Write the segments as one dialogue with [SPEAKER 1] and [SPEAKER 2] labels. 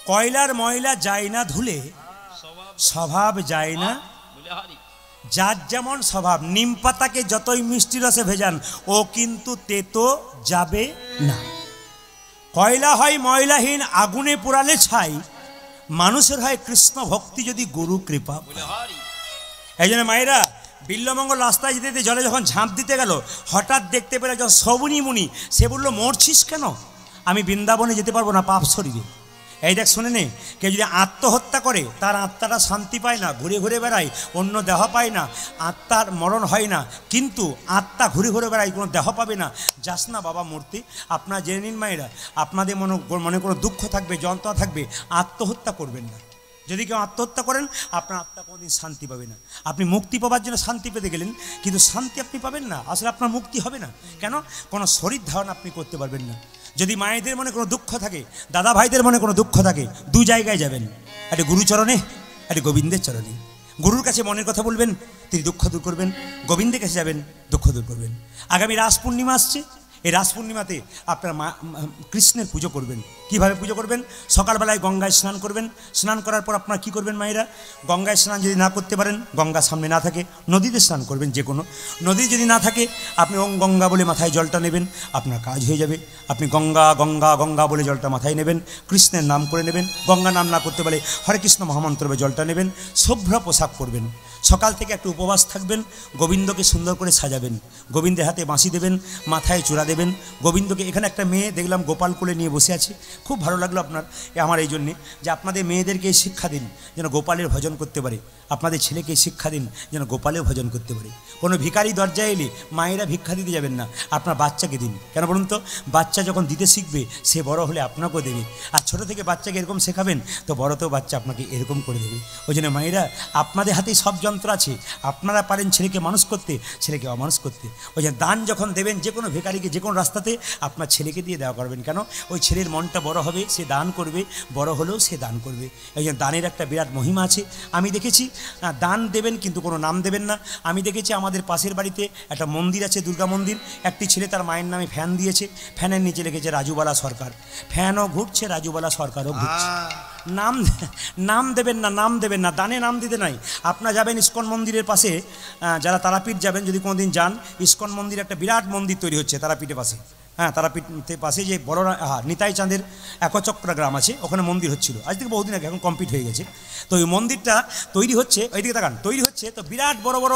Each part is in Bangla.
[SPEAKER 1] কয়লার ময়লা যায় না ধুলে, স্বভাব যায় না। যার যেমন স্বভাব, নিম পাতাকে যতই মিষ্টি রসে ভেজান ও কিন্তু তেতো যাবে না। কয়লা হয় ময়লাহীন, আগুনে পোড়ালে ছাই, মানুষের হয় কৃষ্ণ ভক্তি যদি গুরু কৃপা। এই জন্য মায়েরা বিল্লমঙ্গল রাস্তায় যেতে যেতে জলে যখন ঝাঁপ দিতে গেল, হঠাৎ দেখতে পেল একজন সবুনি মুনি। সে বলল, মরছিস কেন? আমি বৃন্দাবনে যেতে পারবো না পাপ শরীরে। এই দেখ, শুনে নে, কেউ যদি আত্মহত্যা করে তার আত্মাটা শান্তি পায় না, ঘুরে ঘুরে বেড়ায়, অন্য দেহ পায় না, আত্মার মরণ হয় না। কিন্তু আত্মা ঘুরে ঘুরে বেড়ায়, কোনো দেহ পাবে না। যাস না বাবা মূর্তি। আপনারা জেনে নিন মায়েরা, আপনাদের মনে কোনো দুঃখ থাকবে, যন্ত্রণা থাকবে, আত্মহত্যা করবেন না। যদি কেউ আত্মহত্যা করেন, আপনার আত্মা কোনোদিন শান্তি পাবে না। আপনি মুক্তি পাওয়ার জন্য শান্তি পেতে গেলেন, কিন্তু শান্তি আপনি পাবেন না, আসলে আপনার মুক্তি হবে না। কেন? কোনো শরীর ধারণ আপনি করতে পারবেন না। যদি মায়েদের মনে কোনো দুঃখ থাকে, দাদা ভাইদের মনে কোনো দুঃখ থাকে, দু জায়গায় যাবেন, একটা গুরুচরণে, একটা গোবিন্দের চরণে। গুরুর কাছে মনের কথা বলবেন, তিনি দুঃখ দূর করবেন। গোবিন্দের কাছে যাবেন, দুঃখ দূর করবেন। আগামী রাস পূর্ণিমা আসছে, এই রাস পূর্ণিমাতে আপনার কৃষ্ণের পুজো করবেন। কিভাবে পুজো করবেন? সকালবেলায় গঙ্গায় স্নান করবেন। স্নান করার পর আপনার কি করবেন মায়েরা? গঙ্গায় স্নান যদি না করতে পারেন, গঙ্গা সামনে না থাকে, নদীতে স্নান করবেন। যে কোনো নদী যদি না থাকে, আপনি ওং গঙ্গা বলে মাথায় জলটা নেবেন, আপনার কাজ হয়ে যাবে। আপনি গঙ্গা গঙ্গা গঙ্গা বলে জলটা মাথায় নেবেন, কৃষ্ণের নাম করে নেবেন। গঙ্গা নাম না করতে পারে, হরে কৃষ্ণ মহামন্ত্র জলটা নেবেন। শুভ্র পোশাক পরবেন। সকাল থেকে একটু উপবাস থাকবেন, গোবিন্দকে সুন্দর করে সাজাবেন, গোবিন্দের হাতে বাঁশি দেবেন, মাথায় চূড়া দেবেন গোবিন্দকে। এখানে একটা মেয়ে দেখলাম গোপাল কোলে নিয়ে বসে আছে, খুব ভালো লাগলো আপনার আমার এই জন্যে যে আপনাদের মেয়েদেরকে শিক্ষা দিন যেন গোপালের ভজন করতে পারে, আপনাদের ছেলেকে শিক্ষা দিন যেন গোপালের ভজন করতে পারে। কোনো ভিখারি দরজায় এলে মায়েরা ভিক্ষা দিতে যাবেন না, আপনার বাচ্চাকে দিন। কেন বলুন তো? বাচ্চা যখন দিতে শিখবে, সে বড় হলে আপনাকেও দেবে। আর ছোটো থেকে বাচ্চাকে এরকম শেখাবেন, তো বড়তেও বাচ্চা আপনাকে এরকম করে দেবে। ওই জন্য মায়েরা, আপনাদের হাতেই সব যন্ত্র আছে, আপনারা পারেন ছেলেকে মানুষ করতে, ছেলেকে অমানুষ করতে। ওই জন্য দান যখন দেবেন, যে কোনো ভিখারিকে যে কোনো রাস্তাতে আপনার ছেলেকে দিয়ে দেওয়া করবেন। কেন? ওই ছেলের মনটা বড় হবে, সে দান করবে, বড় হলেও সে দান করবে। এই জন্য দানের একটা বিরাট মহিমা আছে। আমি দেখেছি দান দেবেন কিন্তু কোনো নাম দেবেন না। আমি দেখেছি আমাদের পাশের বাড়িতে একটা মন্দির আছে, দুর্গা মন্দির। একটি ছেলে তার মায়ের নামে ফ্যান দিয়েছে, ফ্যানের নিচে লিখেছে রাজুবালা সরকার। ফ্যানও ঘুরছে, রাজুবালা সরকারও ঘুরছে। নাম দেবেন না, নাম দেবেন না, দানে নাম দিতে নাই। আপনারা যাবেন ইস্কন মন্দিরের পাশে, যারা তারাপীঠ যাবেন, যদি কোনোদিন যান, ইস্কন মন্দির একটা বিরাট মন্দির তৈরি হচ্ছে তারাপীঠের পাশে। হ্যাঁ, তারাপীঠের পাশে যে বড় নিতাই চাঁদের একচক্রা গ্রাম আছে, ওখানে মন্দির হচ্ছিল আজ থেকে বহুদিন আগে, এখন কমপ্লিট হয়ে গেছে। তো ওই মন্দিরটা তৈরি হচ্ছে, ওইদিকে তাকান, তৈরি হচ্ছে। তো বিরাট বড় বড়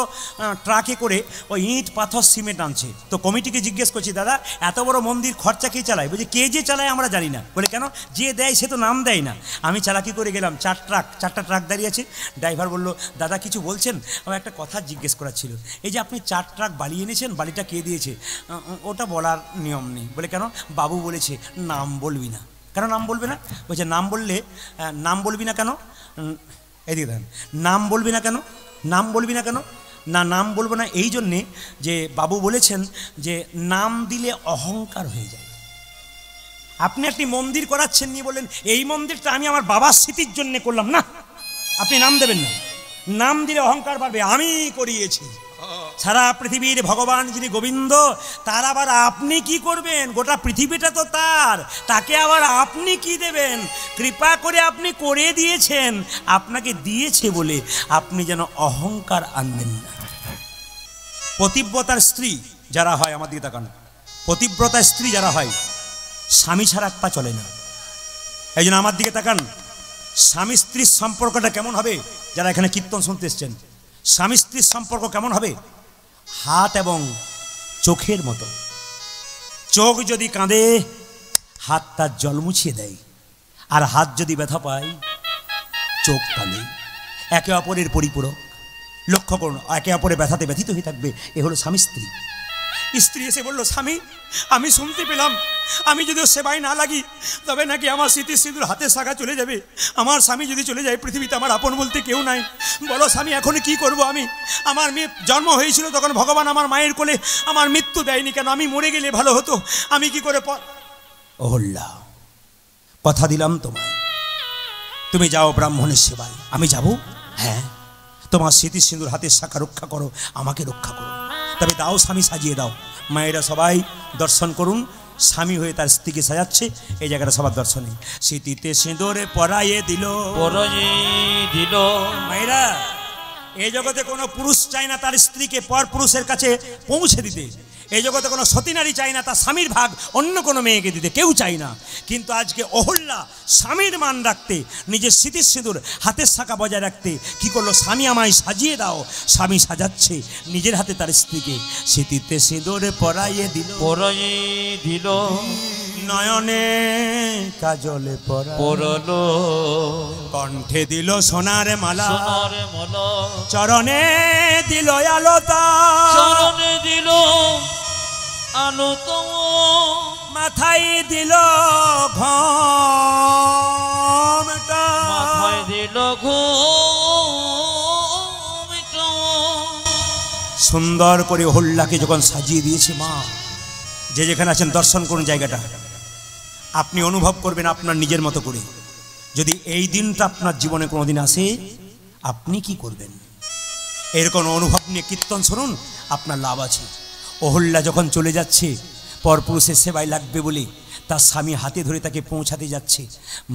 [SPEAKER 1] ট্রাকে করে ওই ইট পাথর সিমেন্ট আনছে। তো কমিটিকে জিজ্ঞেস করছি, দাদা এত বড় মন্দির খরচা কে চালায়? বলছে, কে যে চালায় আমরা জানি না। বলে, কেন? যে দেয় সে তো নাম দেয় না। আমি চালাকি করে গেলাম, চারটা ট্রাক দাঁড়িয়ে আছে। ড্রাইভার বলল, দাদা কিছু বলছেন? আমার একটা কথা জিজ্ঞেস করার ছিল, এই যে আপনি 4 ট্রাক বালি এনেছেন, বালিটা কে দিয়েছে? ওটা বলার নিয়ম নেই। বলে, কেন? বাবু বলেছে নাম বলবি না। কেন নাম বলবে না? বলছে, নাম বললে নাম বলবি না কেন? এদিকে দেখেন, নাম বলবি না কেন? নাম বলবি না কেন? না, নাম বলবো না এই জন্যে যে বাবু বলেছেন যে নাম দিলে অহংকার হয়ে যায়। আপনি একটি মন্দির করাচ্ছেন, নিয়ে বললেন এই মন্দিরটা আমি আমার বাবার স্মৃতির জন্য করলাম। না, আপনি নাম দেবেন না। নাম দিলে অহংকার বাড়বে। আমি করিয়েছি। সারা পৃথিবীর ভগবান যিনি গোবিন্দ, তার আবার আপনি কি করবেন? গোটা পৃথিবীটা তো তার, তাকে আবার আপনি কি দেবেন? কৃপা করে আপনি করে দিয়েছেন, আপনাকে দিয়েছে বলে আপনি যেন অহংকার আনবেন না। পতিব্রতার স্ত্রী যারা হয়, আমার দিকে তাকান, পতিব্রতার স্ত্রী যারা হয়, স্বামী ছাড়া এক পা চলে না। এই জন্য আমার দিকে তাকান, স্বামী স্ত্রীর সম্পর্কটা কেমন হবে? যারা এখানে কীর্তন শুনতে এসছেন, স্বামী স্ত্রীর সম্পর্ক কেমন হবে? হাত এবং চোখের মতো। চোখ যদি কাঁদে, হাত তার জল মুছিয়ে দেয়, আর হাত যদি ব্যথা পায়, চোখ কাঁদে। একে অপরের পরিপূরক। লক্ষ্য করুন, একে অপরের ব্যথাতে ব্যথিত হয়ে থাকবে। এ হলো স্বামী স্ত্রী। স্ত্রী এসে বলল, স্বামী আমি শুনতে পেলাম আমি যদি সেবায় না লাগি তবে নাকি আমার স্মৃতি সিঁদুর হাতে শাখা চলে যাবে। আমার স্বামী যদি চলে যায়, পৃথিবীতে আমার আপন বলতে কেউ নাই। বলো স্বামী, এখন কি করব আমি? আমার মেয়ে জন্ম হয়েছিল তখন ভগবান আমার মায়ের কোলে আমার মৃত্যু দেয়নি কেন? আমি মরে গেলে ভালো হতো, আমি কি করে? ওহল্লা, কথা দিলাম তোমায়, তুমি যাও ব্রাহ্মণের সেবায়, আমি যাব। হ্যাঁ, তোমার স্মৃতি সিঁদুর হাতের শাখা রক্ষা করো, আমাকে রক্ষা করো, তবে দাও স্বামী, সাজিয়ে দাও। মায়েরা সবাই দর্শন করুন, স্বামী হয়ে তার স্ত্রীকে সাজাচ্ছে। এই জায়গাটা সবার দর্শনে। স্মৃতিতে সিঁদুরে পরাইয়ে দিল। মায়েরা, এই জগতে কোনো পুরুষ চায় না তার স্ত্রীকে পর পুরুষের কাছে পৌঁছে দিতে। এই জগতে কোনো সতী নারী চায় না তার স্বামীর ভাগ অন্য কোনো মেয়েকে দিতে, কেউ চায় না। কিন্তু আজকে অহল্যা স্বামীর মান রাখতে, নিজের স্মৃতির সিঁদুর হাতের শাখা বজায় রাখতে কি করলো? স্বামী আমায় সাজিয়ে দাও। স্বামী সাজাচ্ছে নিজের হাতে তার স্ত্রীকে। স্মৃতিতে সিঁদুরে পরাইয়ে দিল, নয়নে কাজলে পরলো, কণ্ঠে দিল সোনার মালা, চরণে দিল আলোতা, মাথায় দিল ঘোমটা, সুন্দর করে অহল্যাকে যখন সাজিয়ে দিয়েছে মা, যে যেখানে আছেন দর্শন করুন জায়গাটা। আপনি অনুভব করবেন আপনার নিজের মতো করে। যদি এই দিনটা আপনার জীবনে কোনোদিন আসে, আপনি কি করবেন? এরকম অনুভব নিয়ে কীর্তন শুনুন, আপনার লাভ আছে। অহল্যা যখন চলে যাচ্ছে পরপুরুষের সেবায় লাগবে বলে তার স্বামী হাতে ধরে তাকে পৌঁছাতে যাচ্ছে।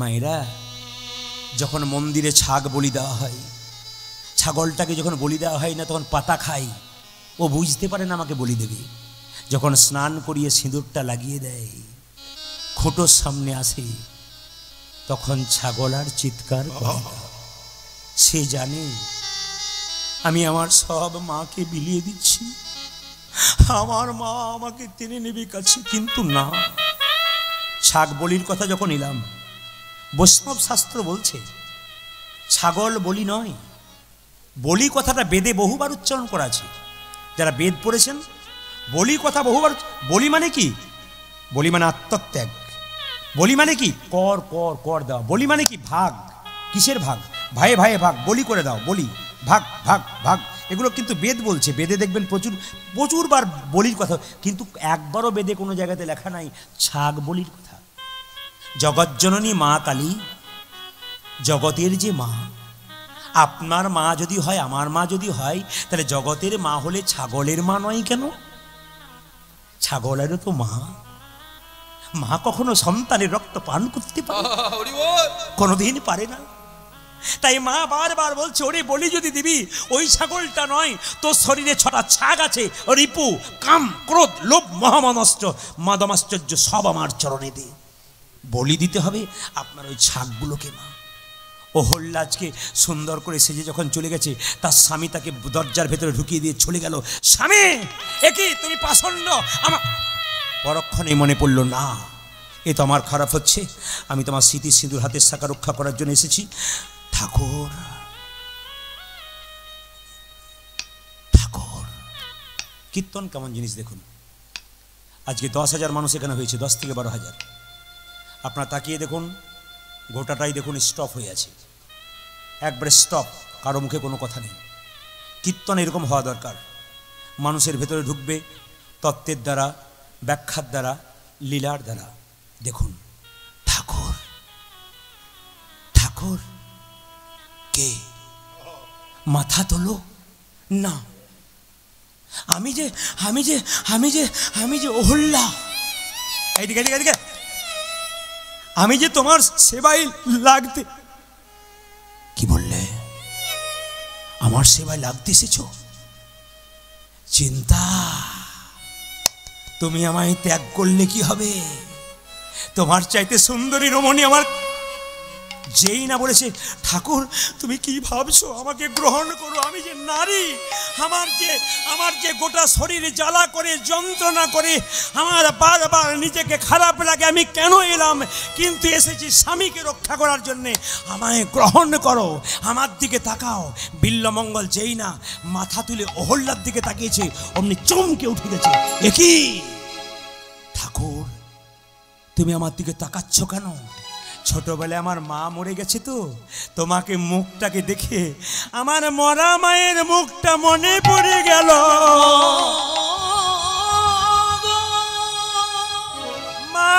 [SPEAKER 1] মায়েরা, যখন মন্দিরে ছাগ বলি দেওয়া হয়, ছাগলটাকে যখন বলি দেওয়া হয় না, তখন পাতা খায়। ও বুঝতে পারে না আমাকে বলি দেবে। যখন স্নান করিয়ে সিঁদুরটা লাগিয়ে দেয়, খুঁটোর সামনে আসে, তখন ছাগল আর চিৎকার করে না। সে জানে আমি আমার সব মাকে বিলিয়ে দিচ্ছি, আমার মা আমাকে টেনে নেবে কাছে। কিন্তু না, ছাগ বলির কথা যখন এলাম, বৈষ্ণব শাস্ত্র বলছে ছাগল বলি নয়। বলি কথাটা বেদে বহুবার উচ্চারণ করা আছে। যারা বেদ পড়েছেন, বলি কথা বহুবার। বলি মানে কি? বলি মানে আত্মত্যাগ। বলি মানে কি? কর কর কর দাও। বলি মানে কি? ভাগ। কিসের ভাগ? ভাইয়ে ভাইয়ে ভাগ, বলি করে দাও। বলি ভাগ ভাগ ভাগ, এগুলো কিন্তু বেদ বলছে। বেদে দেখবেন প্রচুর বার বলির কথা, কিন্তু একবারও বেদে কোনো জায়গাতে লেখা নাই ছাগ বলির কথা। জগজ্জননী মা কালী, জগতের যে মা, আপনার মা যদি হয়, আমার মা যদি হয়, তাহলে জগতের মা হলে ছাগলের মা নয় কেন? ছাগলেরও তো মা। মা কখনো সন্তানের রক্ত পান করতে পারে? কোনোদিন পারে না। তাই মা বারবার বলছে, ওরে বলি যদি দিবি, ওই ছাগলটা নয়, তোর শরীরে 6টা ছাগ আছে। রিপু, কাম, ক্রোধ, লোভ, মদমাশ্চর্য সব আমার চরণে দে। বলি দিতে হবে আপনার ওই ছাগগুলোকে। মা অহল্যা আজকে সুন্দর করে সেজে যখন চলে গেছে, তার স্বামী তাকে দরজার ভেতরে ঢুকিয়ে দিয়ে চলে গেল। স্বামী, একি তুমি পাষণ্ড? আমার পরক্ষণে মনে পড়ল, না, এ তো আমার খারাপ হচ্ছে। আমি তোমার স্মৃতি সিঁদুর হাতের শাখা রক্ষা করার জন্য এসেছি। ঠাকুর, ঠাকুর, কীর্তন কেমন জিনিস দেখুন। আজকে 10,000 মানুষ এখানে হয়েছে, 10 থেকে 12,000। আপনারা তাকিয়ে দেখুন, গোটাটাই দেখুন স্টপ হয়ে আছে, একবারে স্টপ, কারো মুখে কোনো কথা নেই। কীর্তন এরকম হওয়া দরকার। মানুষের ভেতরে ঢুকবে তত্ত্বের দ্বারা, ব্যাখ্যার দ্বারা, লীলার দ্বারা। দেখুন, ঠাকুর, ঠাকুর কে? মাথা তোলো না। আমি যে আমি যে আমি যে আমি যে অহল্যা, এইদিকে এদিকে এদিকে, আমি যে তোমার সেবায় লাগতে। কি বললে? আমার সেবায় লাগতে এসেছ? চিন্তা, তুমি আমায় ত্যাগ করলে কি হবে? তোমার চাইতে সুন্দরী রমণী আমার। যেই না বলেছে, ঠাকুর তুমি কি ভাবছো, আমাকে গ্রহণ করো, আমি যে নারী, আমার যে গোটা শরীরে জ্বালা করে, যন্ত্রণা করে, আমার বারবার নিজেকে খারাপ লাগে, আমি কেন এলাম? কিন্তু এসেছি স্বামীকে রক্ষা করার জন্যে, আমায় গ্রহণ করো, আমার দিকে তাকাও। বিল্বমঙ্গল যেই না মাথা তুলে অহল্যার দিকে তাকিয়েছে, অমনি চমকে উঠে গেছে। একই ঠাকুর, তুমি আমার দিকে তাকাচ্ছ কেন? ছোটবেলায় আমার মা মরে গেছে, তো তোমাকে মুখটাকে দেখে আমার মরা মায়ের মুখটা মনে পড়ে গেল। মা,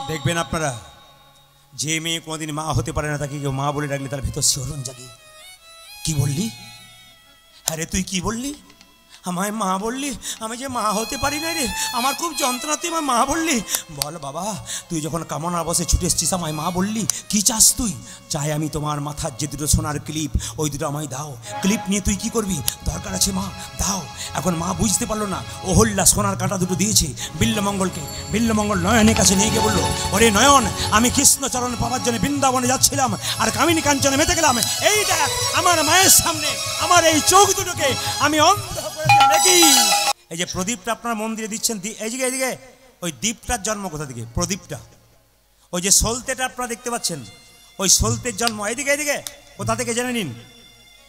[SPEAKER 1] দেখবেন আপনারা, যে মেয়ে কোনোদিন মা হতে পারে না তাকে কেউ মা বলে ডাকলে তার ভেতর শিহরণ জাগে। কি বললি? হ্যাঁ রে, তুই কি বললি? আমায় মা বললি? আমি যে মা হতে পারি না রে, আমার খুব যন্ত্রণা, তুই আমার মা বললি? বল বাবা, তুই যখন কামনা বসে ছুটে এসছিস আমায় মা বললি, কি চাস তুই? চাই আমি তোমার মাথার যে দুটো সোনার ক্লিপ, ওই দুটো আমায় দাও। ক্লিপ নিয়ে তুই কি করবি? দরকার আছে মা, দাও। এখন মা বুঝতে পারলো না, অহল্যা সোনার কাঁটা দুটো দিয়েছে বিল্লমঙ্গলকে। বিল্লমঙ্গল নয়নের কাছে নিয়ে গিয়ে বললো, ওরে নয়ন, আমি কৃষ্ণচরণ পাওয়ার জন্য বৃন্দাবনে যাচ্ছিলাম, আর কামিনী কাঞ্চনে মেতে গেলাম। এই দেখ আমার মায়ের সামনে আমার এই চোখ দুটোকে আমি অন্ধ করে নাকি। এই যে প্রদীপটা আপনারা মন্দিরে দিচ্ছেন, এইদিকে এইদিকে, ওই দ্বীপটার জন্ম কোথা থেকে? প্রদীপটা, ওই যে সলতেটা আপনারা দেখতে পাচ্ছেন, ওই সলতের জন্ম এইদিকে এইদিকে কোথা থেকে জেনে নিন।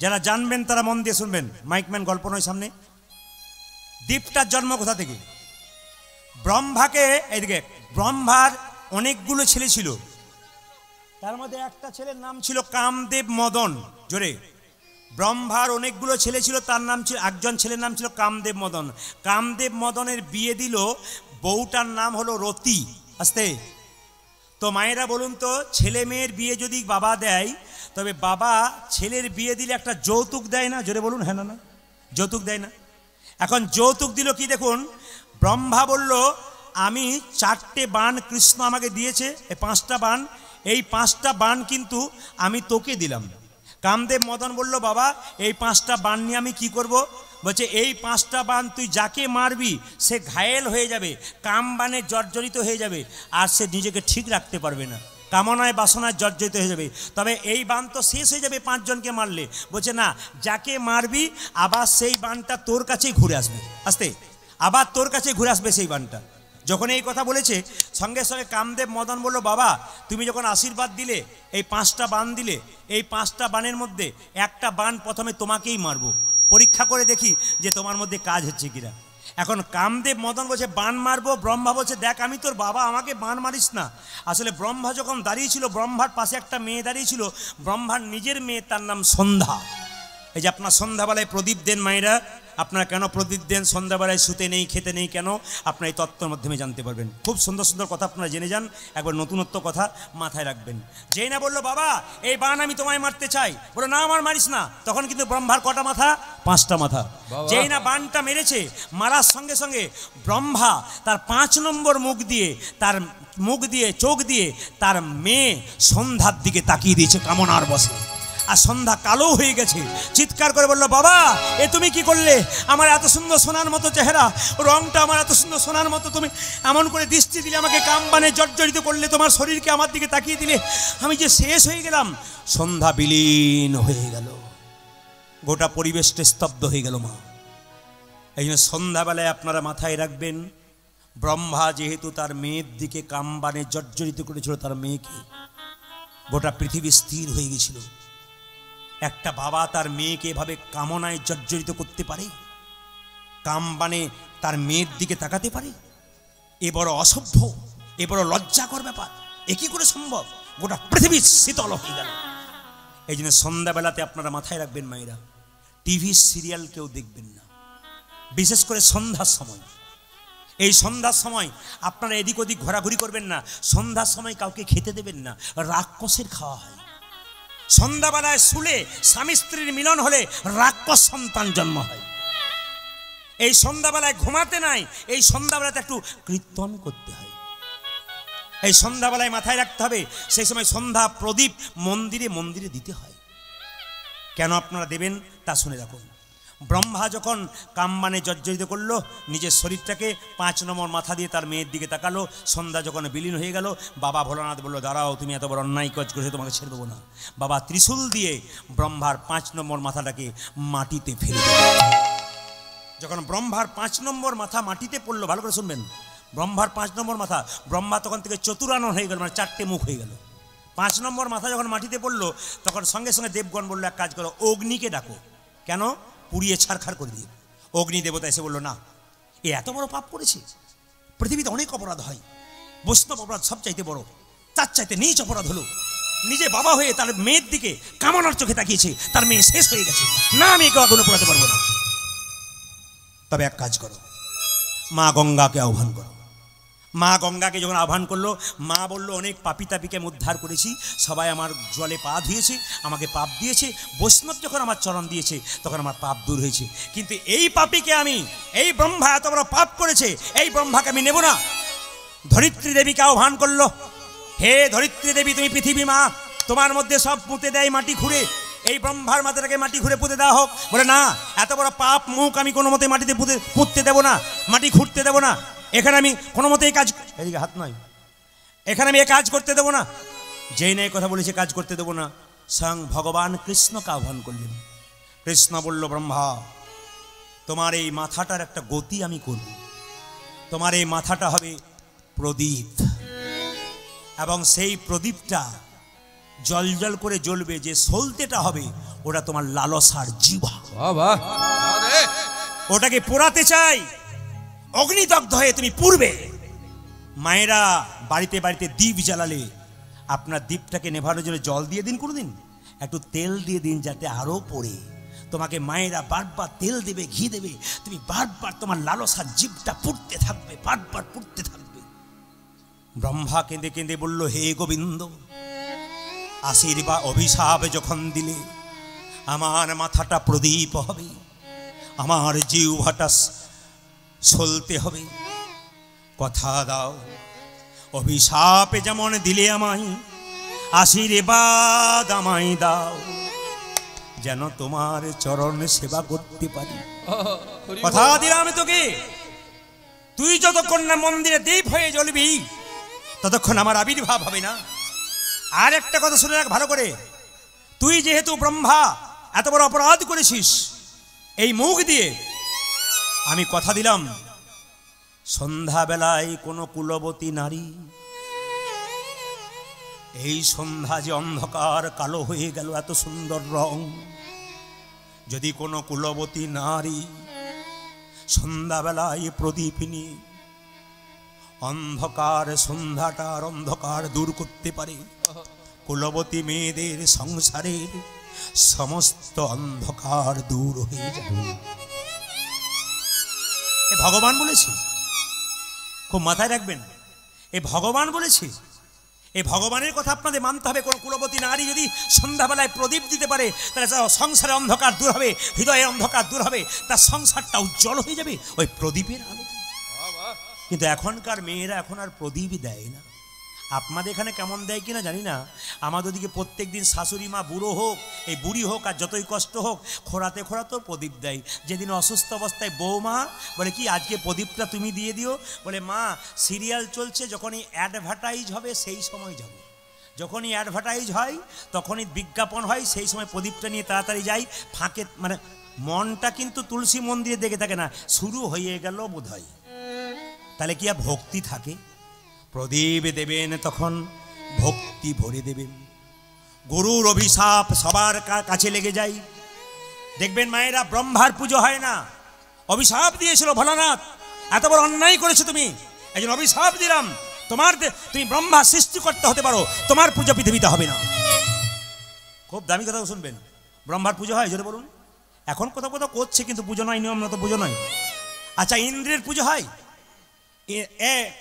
[SPEAKER 1] যারা জানবেন তারা মন দিয়ে শুনবেন, মাইকম্যান গল্প নয় সামনে। দ্বীপটার জন্ম কোথা থেকে? ব্রহ্মাকে, এইদিকে, ব্রহ্মার অনেকগুলো ছেলে ছিল, তার মধ্যে একটা ছেলের নাম ছিল কামদেব মদন। জোরে, ব্রহ্মার অনেকগুলো ছেলে ছিল, তার নাম ছিল, একজন ছেলের নাম ছিল কামদেব মদন। কামদেব মদনের বিয়ে দিল, বউটার নাম হলো রতি। আস্তে তো মায়েরা বলুন তো, ছেলে মেয়ের বিয়ে যদি বাবা দেয়, তবে বাবা ছেলের বিয়ে দিলে একটা যৌতুক দেয় না? জোরে বলুন, হ্যাঁ না না, যৌতুক দেয় না? এখন যৌতুক দিল কি দেখুন, ব্রহ্মা বলল আমি 4টে বাণ কৃষ্ণ আমাকে দিয়েছে, এই 5টা বাণ, এই 5টা বাণ কিন্তু আমি তোকে দিলাম। কামদেব মদন বলল বাবা এই 5টা বাণ নিয়ে আমি কি করব? বলছে এই 5টা বাণ তুই যাকে মারবি সে ঘায়েল হয়ে যাবে, কাম বাণে জর্জরিত হয়ে যাবে, আর সে নিজেকে ঠিক রাখতে পারবে না, কামনায় বাসনায় জর্জরিত হয়ে যাবে। তবে এই বাণ তো শেষ হয়ে যাবে 5 জনকে মারলে। বলছে না, যাকে মারবি আবার সেই বাণটা তোর কাছেই ঘুরে আসবে, আস্তে আবার তোর কাছে ঘুরে আসবে সেই বাণটা। যখন এই কথা বলেছে, সঙ্গে সঙ্গে কামদেব মদন বলল বাবা তুমি যখন আশীর্বাদ দিলে, এই 5টা বাণ দিলে, এই 5টা বাণের মধ্যে একটা বাণ প্রথমে তোমাকেই মারবো, পরীক্ষা করে দেখি যে তোমার মধ্যে কাজ হচ্ছে কিনা। এখন কামদেব মদন বলছে বাণ মারবো, ব্রহ্মা বলছে দেখ আমি তোর বাবা, আমাকে বাণ মারিস না। আসলে ব্রহ্মা যখন দাঁড়িয়েছিল, ব্রহ্মার পাশে একটা মেয়ে দাঁড়িয়েছিল, ব্রহ্মার নিজের মেয়ে, তার নাম সন্ধ্যা। এই যে আপনার সন্ধ্যাবেলায় প্রদীপ দেন মায়েরা, আপনারা কেন প্রদীপ দেন? সন্ধ্যাবেলায় শুতে নেই, খেতে নেই কেন? আপনার এই তত্ত্বের মাধ্যমে জানতে পারবেন। খুব সুন্দর সুন্দর কথা আপনারা জেনে যান, একবার নতুনত্ব কথা মাথায় রাখবেন। যেই না বললো বাবা এই বাণ আমি তোমায় মারতে চাই, বলো না আমার মারিস না, তখন কিন্তু ব্রহ্মার কটা মাথা? 5টা মাথা। যেই না বাণটা মেরেছে, মারার সঙ্গে সঙ্গে ব্রহ্মা তার 5 নম্বর মুখ দিয়ে চোখ দিয়ে তার মেয়ে সন্ধ্যার দিকে তাকিয়ে দিয়েছে কামনার বসে, আর সন্ধ্যা কালো হয়ে গেছে। চিৎকার করে বললো বাবা এ তুমি কি করলে? আমার এত সুন্দর সোনার মতো চেহারা, রংটা আমার এত সুন্দর সোনার মতো, তুমি এমন করে দৃষ্টি দিলে, আমাকে কামবানে জর্জরিত করলে, তোমার শরীরকে আমার দিকে তাকিয়ে দিলে, আমি যে শেষ হয়ে গেলাম। সন্ধ্যা বিলীন হয়ে গেল, গোটা পরিবেশটা স্তব্ধ হয়ে গেল মা। এই জন্য সন্ধ্যাবেলায় আপনারা মাথায় রাখবেন, ব্রহ্মা যেহেতু তার মেয়ের দিকে কামবানে জর্জরিত করেছিল তার মেয়েকে, গোটা পৃথিবী স্থির হয়ে গেছিল। একটা বাবা তার মেয়েকে এভাবে কামনায় জর্জরিত করতে পারে, কামবানে তার মেয়ের দিকে তাকাতে পারে? এ বড় অসভ্য, এ বড় লজ্জাকর ব্যাপার, এ কি করে সম্ভব? গোটা পৃথিবী শীতল হয়ে গেল। এই জন্য সন্ধ্যাবেলাতে আপনারা মাথায় রাখবেন মায়েরা, টিভি সিরিয়াল কেউ দেখবেন না, বিশেষ করে সন্ধ্যার সময়। এই সন্ধ্যার সময় আপনারা এদিক ওদিক ঘোরাঘুরি করবেন না, সন্ধ্যার সময় কাউকে খেতে দেবেন না, রাক্ষসের খাওয়া হয়। সন্ধ্যাবেলায় শুলে স্বামী স্ত্রীর মিলন হলে রাক্ষস সন্তান জন্ম হয়। এই সন্ধ্যাবেলায় ঘুমাতে নাই, এই সন্ধ্যাবেলাতে একটু কীর্তন করতে হয়। এই সন্ধ্যাবেলায় মাথায় রাখতে হবে, সেই সময় সন্ধ্যা প্রদীপ মন্দিরে মন্দিরে দিতে হয়। কেন আপনারা দেবেন তা শুনে রাখুন। ব্রহ্মা যখন কামবানে জর্জরিত করলো নিজের শরীরটাকে, 5 নম্বর মাথা দিয়ে তার মেয়ের দিকে তাকালো, সন্ধ্যা যখন বিলীন হয়ে গেল, বাবা ভোলানাথ বললো দাঁড়াও, তুমি এত বড় অন্যায় কাজ করেছো, তোমাকে ছেড়ে দেবো না। বাবা ত্রিশূল দিয়ে ব্রহ্মার 5 নম্বর মাথাটাকে মাটিতে ফেলে দিল। যখন ব্রহ্মার 5 নম্বর মাথা মাটিতে পড়লো, ভালো করে শুনবেন, ব্রহ্মার 5 নম্বর মাথা, ব্রহ্মা তখন থেকে চতুরানন হয়ে গেল, মানে 4টে মুখ হয়ে গেল। 5 নম্বর মাথা যখন মাটিতে পড়লো, তখন সঙ্গে সঙ্গে দেবগণ বললো এক কাজ করো, অগ্নিকে ডাকো। কেন? পুড়িয়ে ছারখার করে দিয়ে। অগ্নি দেবতা এসে বললো না, এ এত বড় পাপ করেছে, পৃথিবীতে অনেক অপরাধ হয়, বৈষ্ণব অপরাধ সবচাইতে বড়, তার চাইতে নীচ অপরাধ হলো নিজে বাবা হয়ে তার মেয়ের দিকে কামনার চোখে তাকিয়েছে, তার মেয়ে শেষ হয়ে গেছে, না আমি একে আগুনে পোড়াতে পারবো না। তবে এক কাজ করো, মা গঙ্গাকে আহ্বান করো। মা গঙ্গাকে যখন আহ্বান করলো, মা বলল, অনেক পাপী তাপীকে আমি উদ্ধার করেছি, সবাই আমার জলে পা ধুয়েছে, আমাকে পাপ দিয়েছে, বৈষ্ণব যখন আমার চরণ দিয়েছে তখন আমার পাপ দূর হয়েছে, কিন্তু এই পাপীকে আমি, এই ব্রহ্মা এত বড় পাপ করেছে, এই ব্রহ্মাকে আমি নেব না। ধরিত্রী দেবীকে আহ্বান করলো, হে ধরিত্রী দেবী, তুমি পৃথিবী মা, তোমার মধ্যে সব পুঁতে দেয় মাটি খুঁড়ে, এই ব্রহ্মার মাথাটাকে মাটি খুঁড়ে পুঁতে দেওয়া হোক। বলে না, এত বড় পাপ মুখ আমি কোনো মতে মাটিতে পুঁততে দেবো না, মাটি খুঁড়তে দেবো না, এখানে আমি কোনো মতেই কাজ, এদিকে হাত নয়, এখানে আমি এ কাজ করতে দেবো না। যেই নেই কথা বলেছে কাজ করতে দেবো না, স্বয়ং ভগবান কৃষ্ণকে আহ্বান করলেন। কৃষ্ণ বলল, ব্রহ্মা, তোমার এই মাথাটার একটা গতি আমি করব, তোমার এই মাথাটা হবে প্রদীপ, এবং সেই প্রদীপটা জল জল করে জ্বলবে, যে সলতেটা হবে ওটা তোমার লালসার জিহ্বা, ওটাকে পোড়াতে চাই, অগ্নিদগ্ধ হয়ে তুমি পুড়বে। মায়েরা বাড়িতে বাড়িতে দীপ জ্বালালে আপনার দীপটাকে নেভানোর জন্য জল দিয়ে দিন, কোনোদিন একটু তেল দিয়ে দিন, যাতে আরো পড়ে। তোমাকে মায়েরা বারবার তেল দেবে, ঘি দেবে, তুমি বারবার তোমার লালসার জিভটা পুড়তে থাকবে, বারবার পুড়তে থাকবে। ব্রহ্মা কেঁদে কেঁদে বলল, হে গোবিন্দ, আশীর্বাদ অভিশাপ যখন দিলে আমার মাথাটা প্রদীপ হবে, আমার জিহ্বাটা সলতে হবে, কথা দাও, অভিশাপে যেমন দিলে আমায়, আশীর্বাদ আমায় দাও, যেন তোমার চরণ সেবা করতে পারি। কথা দিলাম তোকে, তুই যতক্ষণ না মন্দিরে দীপ হয়ে জ্বলবি ততক্ষণ আমার আবির্ভাব হবে না। আর একটা কথা শুনে রাখ ভালো করে, তুই যেহেতু ব্রহ্মা এত বড় অপরাধ করেছিস, এই মুখ দিয়ে আমি কথা দিলাম, সন্ধ্যাবেলায় কোনো কুলবতী নারী, এই সন্ধ্যা যে অন্ধকার কালো হয়ে গেল, এত সুন্দর রং, যদি কোনো কুলবতী নারী সন্ধ্যাবেলায় প্রদীপ নিয়ে অন্ধকার, সন্ধ্যাটার অন্ধকার দূর করতে পারে, কুলবতী মেয়েদের সংসারের সমস্ত অন্ধকার দূর হয়ে যাবে। এ ভগবান বলেছে, খুব মাথায় রাখবেন, এ ভগবান বলেছে। এই ভগবানের কথা আপনাদের মানতে হবে। কোন কুলবতী নারী যদি সন্ধ্যাবেলায় প্রদীপ দিতে পারে, তাহলে সংসারের অন্ধকার দূর হবে, হৃদয়ের অন্ধকার দূর হবে, তার সংসারটা উজ্জ্বল হয়ে যাবে ওই প্রদীপের আলো। কিন্তু এখনকার মেয়েরা এখন আর প্রদীপ দেয় না। আপনাদের এখানে কেমন দেয় কিনা জানি না, আমাদের দিকে প্রত্যেক দিন শাশুড়ি মা, বুড়ো হোক, এই বুড়ি হোক, আর যতই কষ্ট হোক, খোঁড়াতে খোঁড়াতেও প্রদীপ দেয়। যেদিন অসুস্থ অবস্থায় বৌমা বলে, কি আজকে প্রদীপটা তুমি দিয়ে দিও, বলে মা সিরিয়াল চলছে, যখনই অ্যাডভার্টাইজ হবে সেই সময় যাব, যখনই অ্যাডভার্টাইজ হয় তখনই বিজ্ঞাপন হয়, সেই সময় প্রদীপটা নিয়ে তাড়াতাড়ি যাই, ফাঁকে, মানে মনটা কিন্তু তুলসী মন্দিরে দেখে থাকে না, শুরু হয়ে গেল বোধ হয়। তাহলে কি আর ভক্তি থাকে? প্রদীপ দেবেন তখন ভক্তি ভরে দেবেন। গুরুর অভিশাপ সবার কাছে লেগে যায়। দেখবেন মায়েরা, ব্রহ্মার পুজো হয় না, অভিশাপ দিয়েছিল ভোলানাথ, এত বড় অন্যায় করেছো তুমি, এই জন্য অভিশাপ দিলাম, তুমি ব্রহ্মা সৃষ্টিকর্তা হতে পারো, তোমার পুজো পৃথিবীতে হবে না। খুব দামি কথা শুনবেন, ব্রহ্মার পুজো হয় জোরে বলুন? এখন কোথাও কোথাও করছে, কিন্তু পুজো নয়, নিয়ম মতো পুজো নয়। আচ্ছা, ইন্দ্রের পুজো হয়?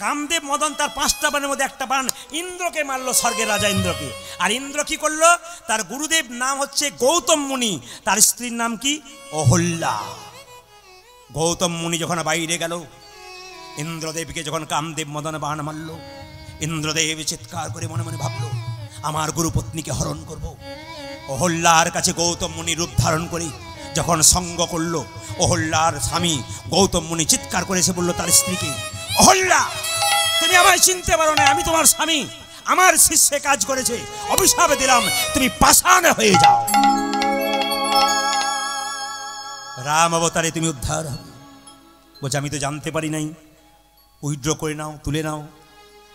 [SPEAKER 1] কামদেব মদন তার 5টা বানের মধ্যে একটা বান ইন্দ্রকে মারলো, স্বর্গের রাজা ইন্দ্রকে। আর ইন্দ্র কি করলো? তার গুরুদেব নাম হচ্ছে গৌতম মুনি, তার স্ত্রীর নাম কি? অহল্যা। গৌতম মুনি যখন বাইরে গেল, ইন্দ্রদেবকে যখন কামদেব মদন বান মারল, ইন্দ্রদেব চিৎকার করে মনে মনে ভাবলো, আমার গুরুপত্নীকে হরণ করব। অহল্যার কাছে গৌতম মুনি রূপ ধারণ করে যখন সঙ্গ করলো, অহল্যার স্বামী গৌতম মুনি চিৎকার করে এসে বললো তার স্ত্রীকে, অহল্যা, তুমি আমায় চিনতে পারো না, আমি তোমার স্বামী, আমার শিষ্যে কাজ করেছে, অভিশাপ দিলাম, তুমি পাষাণ হয়ে যাও। রাম অবতারে তুমি উদ্ধার হবে। বলছে, আমি তো জানতে পারি নাই, উইড্র করে নাও, তুলে নাও,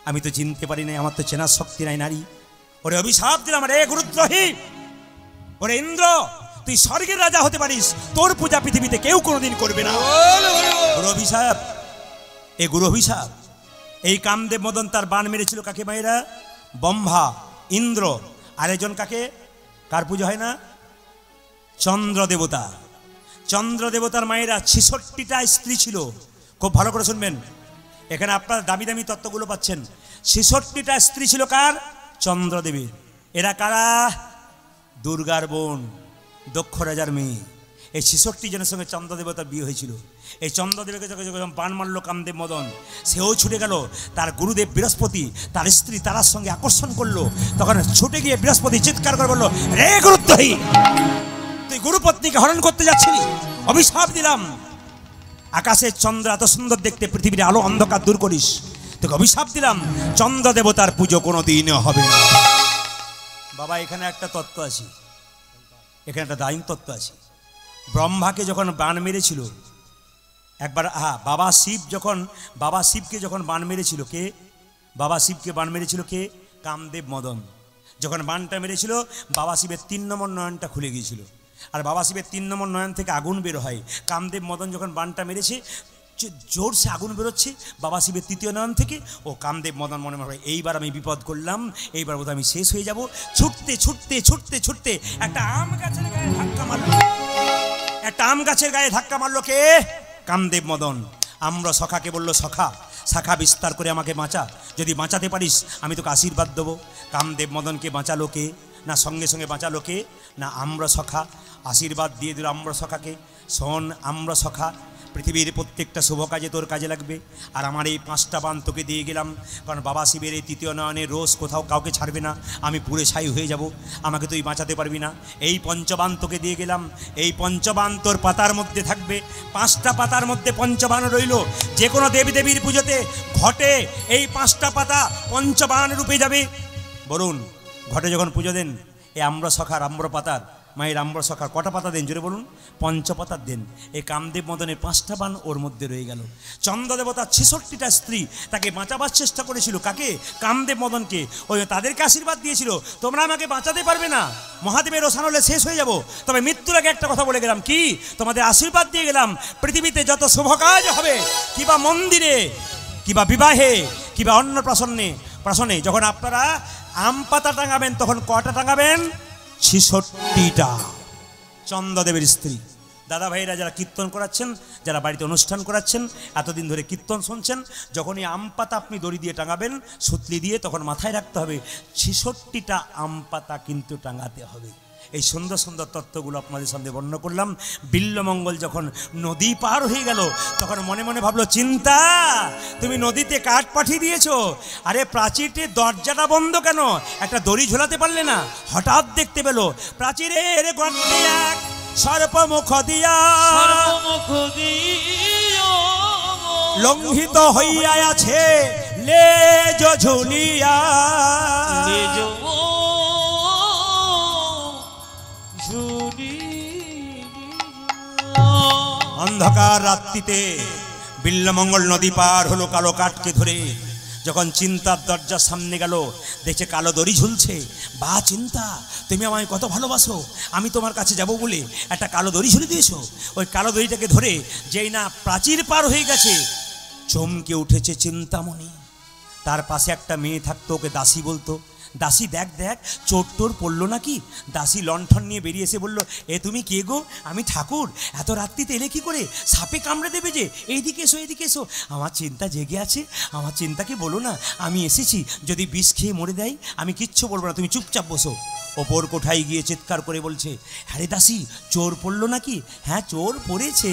[SPEAKER 1] আমি তো চিনতে পারি নাই, আমার তো চেনার শক্তি নাই নারী। ওরে অভিশাপ দিলাম, রে গুরুদ্রোহী, ওরে ইন্দ্র, তুই স্বর্গের রাজা হতে পারিস, তোর পূজা পৃথিবীতে কেউ কোনোদিন করবে না। গুরু অভিশাপ, এ গুরু অভিশাপ। এই কামদেব মদন তার বান মেরেছিল কাকে মায়েরা? ব্রহ্মা, ইন্দ্র, আরেকজন কাকে? কার পুজো হয় না? চন্দ্র দেবতা। চন্দ্র দেবতার মায়েরা 66টা স্ত্রী ছিল। খুব ভালো করে শুনবেন, এখানে আপনার দামি দামি তত্ত্বগুলো পাচ্ছেন। 66টা স্ত্রী ছিল কার? চন্দ্রদেবীর। এরা কারা? দুর্গার বোন, দক্ষ রাজার মেয়ে। এই 66 জনের সঙ্গে চন্দ্রদেবতার বিয়ে হয়েছিল। এই চন্দ্রদেবকে যখন বাণ মারল কামদেব মদন, সেও ছুটে গেল। তার গুরুদেব বৃহস্পতি তার স্ত্রী তারার সঙ্গে আকর্ষণ করলো। তখন ছুটে গিয়ে বৃহস্পতি চিৎকার করে বলল, রে গুরুত্বহী, তুই গুরুপত্নীকে হরণ করতে যাচ্ছিলি, অভিশাপ দিলাম। আকাশের চন্দ্র এত সুন্দর দেখতে, পৃথিবীর আলো অন্ধকার দূর করিস, তোকে অভিশাপ দিলাম, চন্দ্র দেবতার পুজো কোনোদিন হবে না। বাবা, এখানে একটা তত্ত্ব আছে, এখানে একটা দায়িন তত্ত্ব আছে। ব্রহ্মাকে যখন বাণ মেরেছিল একবার, বাবা শিবকে যখন বাণ মেরেছিল কে? বাবা শিবকে বাণ মেরেছিল কে? কামদেব মদন। যখন বাণটা মেরেছিল, বাবা শিবের 3 নম্বর নয়নটা খুলে গিয়েছিল। আর বাবা শিবের 3 নম্বর নয়ন থেকে আগুন বের হয়। কামদেব মদন যখন বাণটা মেরেছে, জোরসে আগুন বেরোচ্ছে বাবা শিবের 3য় নয়ন থেকে। ও কামদেব মদন মনে মনে, এইবার আমি বিপদ করলাম, এইবার বোধহয় আমি শেষ হয়ে যাব। ছুটতে ছুটতে ছুটতে ছুটতে একটা আম গাছের গায়ে ধাক্কা মারল। একটা আম গাছের গায়ে ধাক্কা মারল কে? কামদেব মদন। আমরা সখাকে বলল, সখা, শাখা বিস্তার করে আমাকে বাঁচা, যদি বাঁচাতে পারিস আমি তোকে আশীর্বাদ দেবো। কামদেব মদনকে বাঁচালো কে? না সঙ্গে সঙ্গে বাঁচালো কে? না আমরা সখা। আশীর্বাদ দিয়ে দিল আমরা সখাকে। শোন আমরা সখা, পৃথিবীর প্রত্যেকটা শুভ কাজে তোর কাজে লাগবে। আর আমার এই 5টা বাণ তোকে দিয়ে গেলাম, কারণ বাবা শিবের এই 3য় নয়নের রোজ কোথাও কাউকে ছাড়বে না, আমি পুরে ছাই হয়ে যাব, আমাকে তুই বাঁচাতে পারবি না। এই পঞ্চবাণ তোকে দিয়ে গেলাম, এই পঞ্চবাণ তোর পাতার মধ্যে থাকবে। 5টা পাতার মধ্যে পঞ্চবাণ রইল। যে কোনো দেবী দেবীর পুজোতে ঘটে এই 5টা পাতা পঞ্চবাণ রূপে যাবে। বলুন, ঘটে যখন পুজো দেন, এই আমরা সখার আম্র পাতার, মায়ের আম্র সখার কটা পাতা দেন? জোরে বলুন। 5 পাতার দেন। এই কামদেব মদনের 5টা বাণ ওর মধ্যে রয়ে গেল। চন্দ্রদেবতার 66টা স্ত্রী তাকে বাঁচাবার চেষ্টা করেছিল। কাকে? কামদেব মদনকে। ওই তাদেরকে আশীর্বাদ দিয়েছিল, তোমরা আমাকে বাঁচাতে পারবে না, মহাদেবের রোশান হলে শেষ হয়ে যাব। তবে মৃত্যুর আগে একটা কথা বলে গেলাম, কি? তোমাদের আশীর্বাদ দিয়ে গেলাম, পৃথিবীতে যত শুভ কাজ হবে, কিবা মন্দিরে, কিবা বিবাহে, কিবা অন্নপ্রাশনে, যখন আপনারা আম পাতা টাঙাবেন, তখন কটা টাঙাবেন? 66টা। চন্দ্রদেবের স্ত্রী। দাদা ভাইরা যারা কীর্তন করাচ্ছেন, যারা বাড়িতে অনুষ্ঠান করাচ্ছেন, এতদিন ধরে কীর্তন শুনছেন, যখন এই আম পাতা আপনি দড়ি দিয়ে টাঙাবেন, সুতলি দিয়ে, তখন মাথায় রাখতে হবে 66টা আম পাতা কিন্তু টাঙাতে হবে। এই সুন্দর সুন্দর তত্ত্বগুলো আপনাদের সামনে বর্ণনা করলাম। বিল্বমঙ্গল যখন নদী পার হয়ে গেল, তখন মনে মনে ভাবলো, চিন্তা, তুমি নদীতে কাঠ পাঠিয়ে দিয়েছো, আরে প্রাচীরের দরজাটা বন্ধ কেন? একটা দড়ি ঝোলাতে পারলে না? হঠাৎ দেখতে পেল প্রাচীরের গর্তে এক সর্পমুখ দিয়া লঙ্ঘিত হইয়া আছে লেজ ঝুলিয়া। অন্ধকার রাত্রিতে বিল্বমঙ্গল নদী পার হলো কালো কাঠকে ধরে। যখন চিন্তার দরজার সামনে গেল, দেখছে কালো দড়ি ঝুলছে। বা চিন্তা, তুমি আমায় কত ভালোবাসো, আমি তোমার কাছে যাব বলে একটা কালো দড়ি ঝুলে দিয়েছো। ওই কালো দড়িটাকে ধরে যেই না প্রাচীর পার হয়ে গেছে, চমকে উঠেছে চিন্তামণি। তার পাশে একটা মেয়ে থাকতো, ওকে দাসী বলতো। দাসী, দেখ দেখ চোর টোর পড়লো নাকি? দাসী লণ্ঠন নিয়ে বেরিয়ে এসে বলল, এ তুমি কে গো? আমি ঠাকুর, এত রাত্রিতে এলে কি করে? সাপে কামড়ে দেবে যে, এইদিকে এসো, এইদিকে এসো। আমার চিন্তা জেগে আছে, আমার চিন্তাকে বলো না, আমি এসেছি, যদি বিষ খেয়ে মরে দেয় আমি কিচ্ছু বলবো না, তুমি চুপচাপ বসো। ওপর কোঠায় গিয়ে চিৎকার করে বলছে, হ্যাঁ রে দাসী, চোর পড়লো নাকি? হ্যাঁ চোর পড়েছে,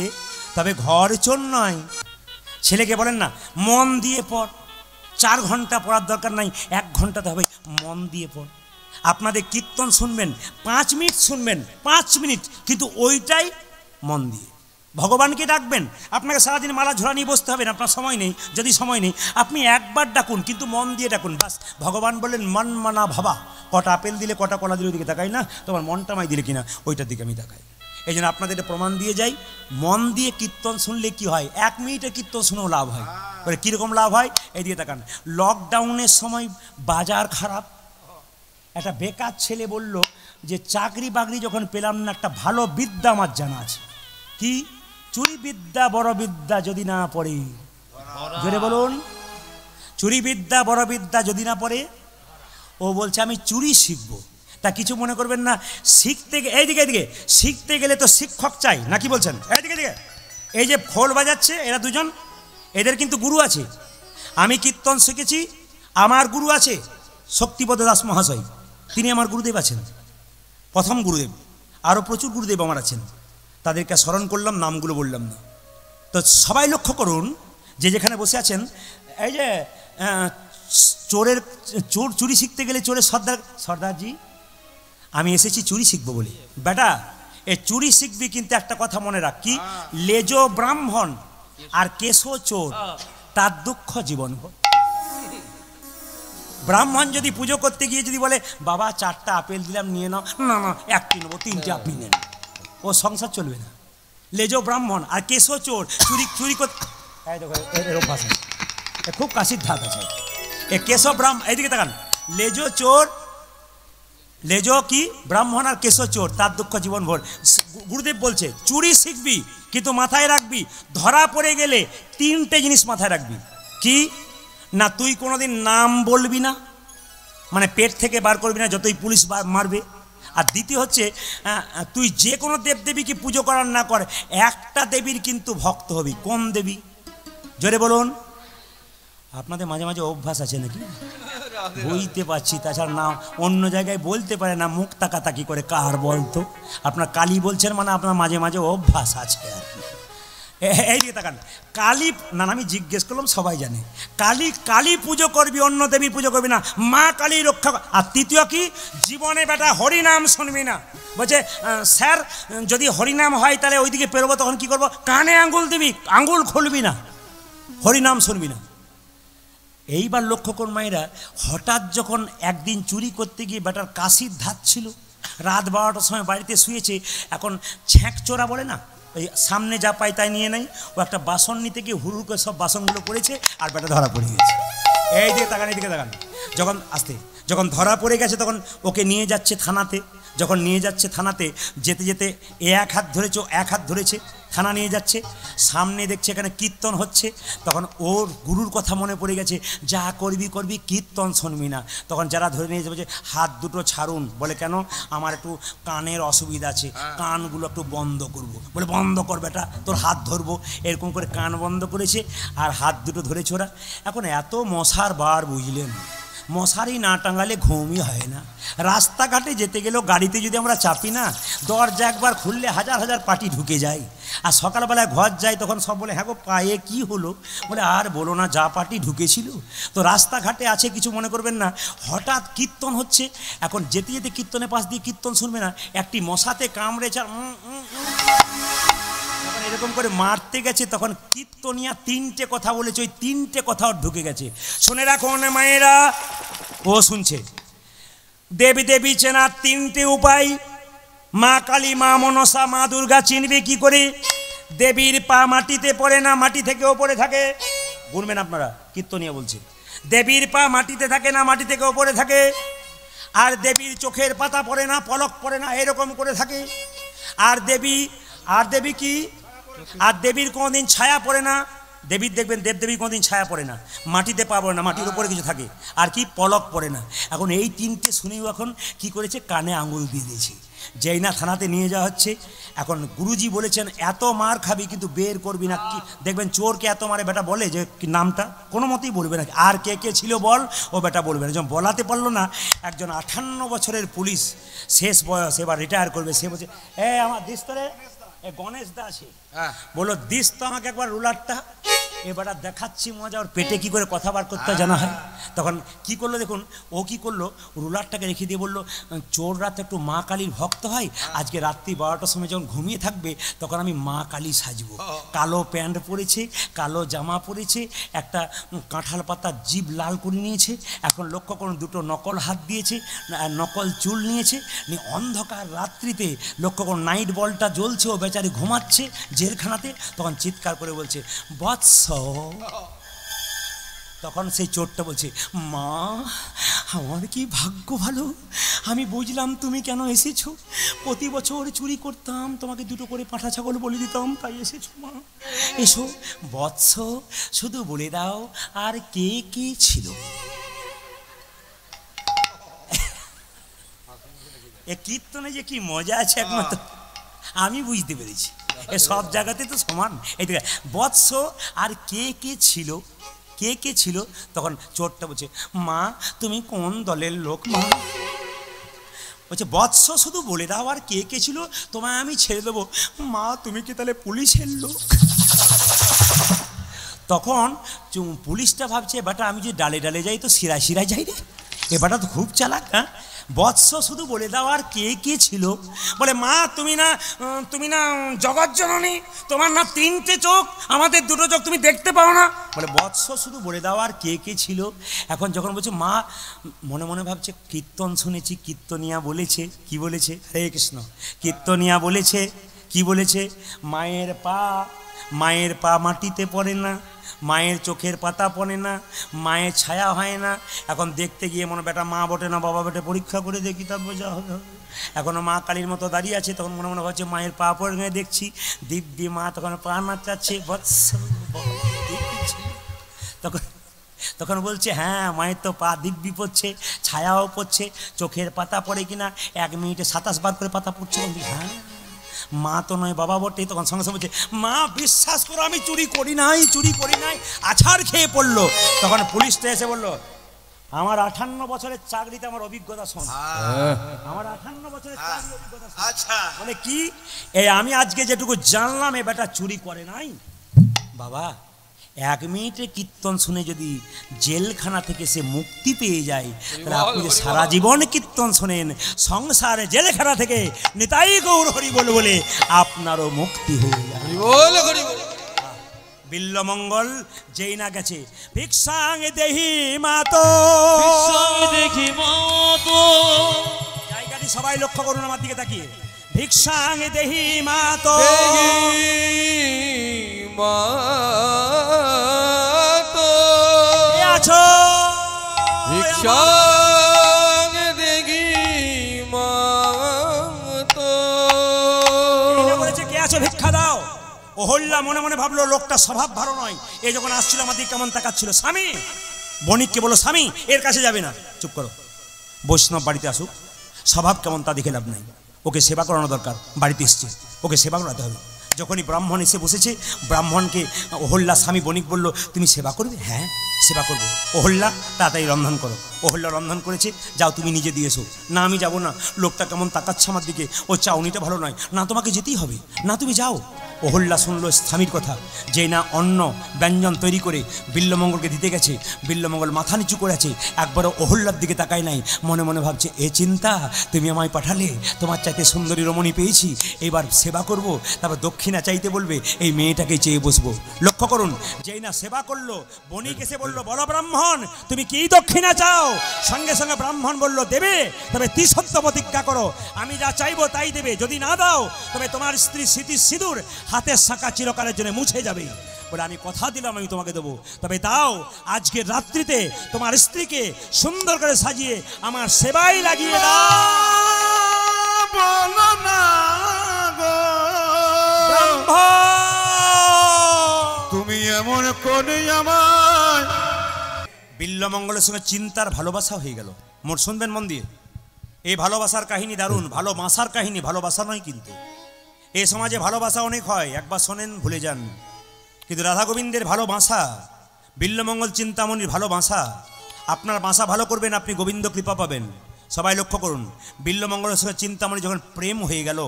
[SPEAKER 1] তবে ঘর চোর নয়। ছেলেকে বলেন না, মন দিয়ে পড়, 4 ঘন্টা পড়ার দরকার নাই, 1 ঘন্টাতে হবে, মন দিয়ে পড়। আপনাদের কীর্তন শুনবেন, 5 মিনিট শুনবেন, 5 মিনিট, কিন্তু ওইটাই মন দিয়ে। ভগবানকে ডাকবেন, আপনাকে সারাদিন মালা ঝোলা নিয়ে বসতে হবে না, আপনার সময় নেই। যদি সময় নেই, আপনি একবার ডাকুন, কিন্তু মন দিয়ে ডাকুন, বাস। ভগবান বললেন, মন মানা ভাবা। কটা আপেল দিলে, কটা কলা দিলে ওইদিকে তাকাই না, তোমার মনটা আমায় দিলে কিনা ওইটার দিকে আমি তাকাই। এই জন্য আপনাদের এটা প্রমাণ দিয়ে যাই, মন দিয়ে কীর্তন শুনলে কি হয়, 1 মিনিটে কীর্তন শুনেও লাভ হয়। কীরকম লাভ হয়, এই দিকে তাকান। লকডাউনের সময় বাজার খারাপ, একটা বেকার ছেলে বলল যে চাকরি বাকরি যখন পেলাম না, একটা ভালো বিদ্যা আমার জানা আছে। কি? চুরি বিদ্যা বড় বিদ্যা যদি না পড়ে, জোরে বলুন, চুরি বিদ্যা বড় বিদ্যা যদি না পড়ে। ও বলছে আমি চুরি শিখবো। তা কিছু মনে করবেন না। শিখতে এইদিকে এদিকে শিখতে গেলে তো শিক্ষক চাই, নাকি বলছেন? এইদিকে এদিকে এই যে খোল বাজাচ্ছে এরা দুজন, এদের কিন্তু গুরু আছে। আমি কীর্তন শিখেছি, আমার গুরু আছে শক্তিপদ দাস মহাশয়, তিনি আমার গুরুদেব আছেন, প্রথম গুরুদেব। আরও প্রচুর গুরুদেব আমার আছেন, তাদেরকে স্মরণ করলাম, নামগুলো বললাম না। তো সবাই লক্ষ্য করুন যে যেখানে বসে আছেন, এই যে চোর চুরি শিখতে গেলে চোরের সর্দারজি আমি এসেছি চুরি শিখবো বলে। বেটা এ চুরি শিখবি, কিন্তু একটা কথা মনে রাখ, কি লেজো ব্রাহ্মণ আর কেশো চোর, তার দুঃখ জীবন। ব্রাহ্মণ যদি পুজো করতে গিয়ে যদি বলে বাবা 4টা আপেল দিলাম নিয়ে নাও, না না 1টি নেবো, 3টে আপনি নেন, ও সংসার চলবে না। লেজো ব্রাহ্মণ আর কেশো চোর, চুরি করতে অভ্যাস আছে, খুব কাশির ধাত আছে। এ কেশব ব্রাহ্মণ, এইদিকে তাকান, লেজো চোর, লেজো কি ব্রাহ্মণ আর কেশো চোর, তার দুঃখ জীবন ভোর। গুরুদেব বলছে চুরি শিখবি, কিন্তু মাথায় রাখবি ধরা পড়ে গেলে 3টে জিনিস মাথায় রাখবি। কি না, তুই কোনোদিন নাম বলবি না, মানে পেট থেকে বার করবি না যতই পুলিশ মারবে। আর দ্বিতীয় হচ্ছে তুই যে কোনো দেবদেবীকে পুজো করার না কর, একটা দেবীর কিন্তু ভক্ত হবি। কোন দেবী? জোরে বলুন। আপনাদের মাঝে মাঝে অভ্যাস আছে নাকি? বুঝতে পারছি, তাছাড়া না অন্য জায়গায় বলতে পারে না, মুখ তাকাতাকি করে কার বলতো। আপনার কালী বলছেন মানে আপনার মাঝে মাঝে অভ্যাস আছে আর কি। এই দিকে তাকান, কালী না, আমি জিজ্ঞেস করলাম, সবাই জানে কালী পুজো করবি, অন্য দেবীর পুজো করবি না, মা কালী রক্ষা। আর তৃতীয় কি, জীবনে বেটা হরিনাম শুনবি না। বলছে স্যার যদি হরিনাম হয় তাহলে ওইদিকে পেরোবো, তখন কি করবো? কানে আঙ্গুল দিবি, আঙ্গুল খুলবি না, হরিনাম শুনবি না। এইবার লক্ষ্য করুন মায়েরা, হঠাৎ যখন একদিন চুরি করতে গিয়ে বেটার কাশির ধাত ছিল, রাত 12টার সময় বাড়িতে শুয়েছে, এখন ছ্যাঁক চোরা বলে না, ওই সামনে যা পাই তাই নিয়ে নেয়, ও একটা বাসন নিতে গিয়ে হুড় করে সব বাসনগুলো পড়েছে, আর বেটা ধরা পড়ে গেছে। এই দিকে তাকান, এদিকে তাকান, যখন ধরা পড়ে গেছে তখন ওকে নিয়ে যাচ্ছে থানাতে। যখন নিয়ে যাচ্ছে থানাতে, যেতে যেতে এক হাত ধরেছে, থানা নিয়ে যাচ্ছে, সামনে দেখছে এখানে কীর্তন হচ্ছে, তখন ওর গুরুর কথা মনে পড়ে গেছে, যা করবি কীর্তন শুনবি না। তখন যারা ধরে নিয়ে যাবে যে হাত দুটো ছাড়ুন, বলে কেন? আমার একটু কানের অসুবিধা আছে, কানগুলো একটু বন্ধ করব। বলে বন্ধ কর বেটা, তোর হাত ধরবো। এরকম করে কান বন্ধ করেছে আর হাত দুটো ধরেছে ওরা। এখন এত মশার বার, বুঝলেন, মশারি না টাঙালে ঘুমই হয় না। রাস্তাঘাটে যেতে গেলেও গাড়িতে যদি আমরা চাপি না, দরজা একবার খুললে হাজার হাজার পাটি ঢুকে যায়। আর সকালবেলায় ঘর যাই তখন সব বলে হ্যাঁ গো পায়ে কি হলো? বলে আর বলো না, যা পাটি ঢুকেছিল। তো রাস্তাঘাটে আছে, কিছু মনে করবেন না। হঠাৎ কীর্তন হচ্ছে, এখন যেতে যেতে কীর্তনের পাশ দিয়ে কীর্তন শুনবে না, একটি মশাতে কামড়েছে, এরকম করে মারতে গেছে, তখন কীর্তনিয়া 3টে কথা বলেছে, ওই 3টে কথাও ঢুকে গেছে। শুনে রাখুন মায়েরা, ও শুনছে। দেবী চেনার 3টে উপায়। মা কালী, মা মনসা, মা দুর্গা চিনবে কি করে? দেবীর পা মাটিতে পড়ে না, মাটি থেকে ওপরে থাকে। গুনবেন আপনারা, কীর্তনিয়া বলছে দেবীর পা মাটিতে থাকে না, মাটি থেকে ওপরে থাকে। আর দেবীর চোখের পাতা পড়ে না, পলক পড়ে না, এরকম করে থাকে। আর দেবী কি? আর দেবীর কোনোদিন ছায়া পড়ে না। দেবীর দেখবেন দেবদেবী কোনোদিন ছায়া পড়ে না, মাটিতে পা পড়ে না, মাটির উপরে কিছু থাকে। আর কি? পলক পড়ে না। এখন এই 3টে শুনেও এখন কি করেছে? কানে আঙুল দিয়ে দিয়েছে। যেই না থানাতে নিয়ে যাওয়া হচ্ছে, এখন গুরুজি বলেছেন এত মার খাবি কিন্তু বের করবি না। কি দেখবেন চোরকে এত মারে, বেটা বলে যে নামটা কোনো মতেই বলবে না, আর কে ছিল বল, ও বেটা বলবে না। যখন বলাতে পারলো না, একজন 58 বছরের পুলিশ, শেষ বয়স, এবার রিটায়ার করবে, সে বলছে আমার দিস্তরে গণেশ দা আছে, বলো দিস তো আমাকে একবার রুলারটা। এবারে দেখাচ্ছি মজা, ওর পেটে কি করে কথা বার করতে জানা হয়। তখন কি করলো দেখুন, ও কি করলো, রুলারটাকে রেখে দিয়ে বললো চোর রাত একটু মা কালীর ভক্ত হয়, আজকে রাত্রি 12টার সময় যখন ঘুমিয়ে থাকবে তখন আমি মা কালী সাজবো। কালো প্যান্ট পরেছে, কালো জামা পরেছে, একটা কাঁঠাল পাতার জিভ লাল করে নিয়েছে। এখন লক্ষ্য করুন, দুটো নকল হাত দিয়েছে, নকল চুল নিয়েছে, অন্ধকার রাত্রিতে লক্ষ্য করুন নাইট বলটা জ্বলছে, ও বেচারি ঘুমাচ্ছে জেলখানাতে। তখন চিৎকার করে বলছে বৎস। তখন সেই চোরটা বলছে মা আমার কি ভাগ্য ভালো, আমি বুঝলাম তুমি কেন এসেছো। প্রতি বছর চুরি করতাম, তোমাকে দুটো করে পাঁঠা ছাগল বলে দিতাম, তাই এসেছো মা। এসো বৎস, শুধু বলে দাও আর কে কে ছিল। এ কীর্তনে যে কি মজা আছে একমাত্র আমি বুঝতে পেরেছি। এ সব জায়গাতে তো সমান। এইদিকে বৎস আর কে কে ছিল, কে কে ছিল, তখন চোরটা বলছে মা তুমি কোন দলের লোক মা? বলছে বৎস শুধু বলে দাও আর কে কে ছিল, তোমায় আমি ছেড়ে দেবো। মা তুমি কি তাহলে পুলিশের লোক? তখন পুলিশটা ভাবছে বেটা আমি যদি ডালে ডালে যাই তো শিরায় শিরায় যাই রে, এ বেটা তো খুব চালাক। হ্যাঁ, বৎস শুধু বলে দাও আর কে কে ছিল? বলে মা তুমি না জগৎ জননী, তোমার না তিনটে চোখ, আমাদের দুটো চোখ, তুমি দেখতে পাও না? বলে বৎস শুধু বলে দাও আর কে কে ছিল। এখন যখন বলছে মা মনে মনে ভাবছে কীর্তন শুনেছি, কীর্তনিয়া বলেছে কি বলেছে, হরে কৃষ্ণ, কীর্তনিয়া বলেছে কি বলেছে, মায়ের পা মাটিতে পড়ে না, মায়ের চোখের পাতা পড়ে না, মায়ের ছায়া হয় না। এখন দেখতে গিয়ে মনে বেটা মা বটে না বাবা বটে, পরীক্ষা করে দেখি তারপর যা হবে। এখনও মা কালীর মতো দাঁড়িয়ে আছে, তখন মনে মনে ভাবছে মায়ের পা পড়ে গিয়ে দেখছি দিব্যি মা তখন পা নাচাচ্ছে, তখন বলছে হ্যাঁ মায়ের তো পা দিব্যি পড়ছে, ছায়াও পড়ছে, চোখের পাতা পড়ে কিনা 1 মিনিটে 27 বার করে পাতা পড়ছে। হ্যাঁ মা তো নয় বাবা বটে। তখন সঙ্গে সঙ্গে বলছে মা বিশ্বাস করো আমি চুরি করি নাই, আছাড় খেয়ে পড়লো। তখন পুলিশটা এসে বললো আমার 58 বছরের চাকরিতে আমার অভিজ্ঞতা শোন, আমার 58 বছরের চাকরির অভিজ্ঞতা। আচ্ছা বলে কি? এই আমি আজকে যেটুকু জানলাম এ বেটা চুরি করে নাই। বাবা 1 মিনিটে কীর্তন শুনে যদি জেলখানা থেকে সে মুক্তি পেয়ে যায়, তাহলে আপনি যে সারা জীবন কীর্তন শোনেন সংসারে জেলখানা থেকে নিতাই গৌর হরি বল বলে আপনারও মুক্তি হয়ে যায়। বিল্লমঙ্গল যেই না গেছে ভিক্ষাং দেহি মাতো, জায়গাটি সবাই লক্ষ্য করুন আমার দিকে তাকিয়ে, ভিক্ষাং দেহি মাতো আছো, ভিক্ষাং দেহি মাতো বলেছে কে আছো ভিক্ষা দাও। অহল্যা মনে মনে ভাবলো লোকটা স্বভাব ভালো নয়, এই যখন আসছিল আমাদের কেমন তাকাচ্ছিল। স্বামী বণিককে বলো স্বামী এর কাছে যাবে না, চুপ করো, বৈষ্ণব বাড়িতে আসুক, স্বভাব কেমন তা দেখে লাভ নাই, ওকে সেবা করানো দরকার, বাড়িতে এসছে ওকে সেবা করাতে হবে। যখনই ব্রাহ্মণ এসে বসেছে, ব্রাহ্মণকে অহল্যা স্বামী বণিক বলল তুমি সেবা করবে? হ্যাঁ সেবা করবো। অহল্যা তাড়াতাড়ি রন্ধন করো। অহল্যা রন্ধন করেছে, যাও তুমি নিজে দিয়ে এসো। না আমি যাবো না, লোকটা কেমন তাকাচ্ছে আমার দিকে, ও চাউনিটা ভালো নয়। না তোমাকে যেতেই হবে, না তুমি যাও। অহল্যা শুনলো স্বামীর কথা, যে না অন্ন ব্যঞ্জন তৈরি করে বিল্লমঙ্গলকে দিতে গেছে, বিল্লমঙ্গল মাথা নিচু করে আছে, একবারও অহল্যার দিকে তাকায় নাই। মনে মনে ভাবছে এ চিন্তা, তুমি আমায় পাঠালে, তোমার চাইতে সুন্দরী রমণী পেয়েছি, এবার সেবা করব, তারপর দক্ষিণা চাইতে বলবে, এই মেয়েটাকে চেয়ে বসবো। লক্ষ্য করুন, যেই না সেবা করলো বণিক এসে বলল বলো ব্রাহ্মণ তুমি কি দক্ষিণা চাও? সঙ্গে সঙ্গে ব্রাহ্মণ বলল দেবে, তবে ত্রিসত্য প্রতিজ্ঞা করো, আমি যা চাইবো তাই দেবে, যদি না দাও তবে তোমার স্ত্রী স্মৃতির সিঁদুর হাতের শাঁখা চিরকালের জন্য মুছে যাবে। বলে আমি কথা দিলাম আমি তোমাকে দেবো, তবে দাও আজকের রাত্রিতে তোমার স্ত্রীকে সুন্দর করে সাজিয়ে আমার সেবাই লাগিয়ে দাও। তুমি এমন করে আমার। বিল্লমঙ্গলের সঙ্গে চিন্তার ভালোবাসা হয়ে গেল। মোট শুনবেন মন দিয়ে, এই ভালোবাসার কাহিনী দারুণ, ভালোবাসার কাহিনী, ভালোবাসা নয় কিন্তু। এই সমাজে ভালোবাসা অনেক হয়, একবার শোনেন ভুলে যান, কিন্তু রাধা গোবিন্দের ভালোবাসা, বিল্লমঙ্গল চিন্তামণির ভালোবাসা, আপনার বাসা ভালো করবেন আপনি গোবিন্দ কৃপা পাবেন। সবাই লক্ষ্য করুন, বিল্লমঙ্গলের সঙ্গে চিন্তামণি যখন প্রেম হয়ে গেল,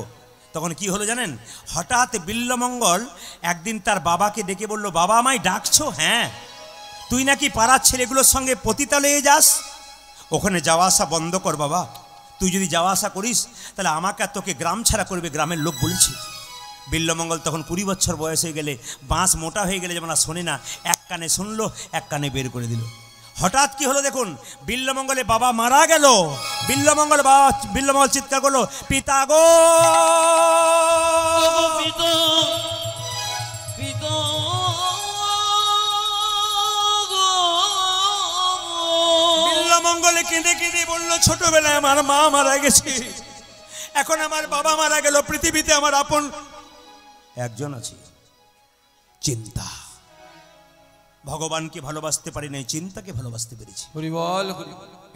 [SPEAKER 1] তখন কি হলো জানেন? হঠাৎ বিল্লমঙ্গল একদিন তার বাবাকে ডেকে বলল বাবা আমায় ডাকছো? হ্যাঁ, তুই নাকি পাড়ার ছেলেগুলোর সঙ্গে পতিতালয়ে যাস, ওখানে যাওয়া আসা বন্ধ কর বাবা, তুই যদি যাওয়া আসা করিস তাহলে আমাকে আর তোকে গ্রাম ছাড়া করবে, গ্রামের লোক বলেছে। বিল্লমঙ্গল তখন 20 বছর বয়স হয়ে গেলে, বাঁশ মোটা হয়ে গেলে যেমন আর শোনে না, এক কানে শুনলো এক কানে বের করে দিল। হঠাৎ কি হলো দেখুন, বিল্লমঙ্গলের বাবা মারা গেল। বিল্লমঙ্গল চিৎকার করলো পিতা গো, বিল্লমঙ্গলে কেঁদে কেঁদে বললো ছোটবেলায় আমার মা মারা গেছে, এখন আমার বাবা মারা গেল, পৃথিবীতে আমার আপন একজন আছে, চিন্তা। ভগবানকে ভালোবাসতে পারি নাই, চিন্তাকে ভালোবাসতে পেরেছি।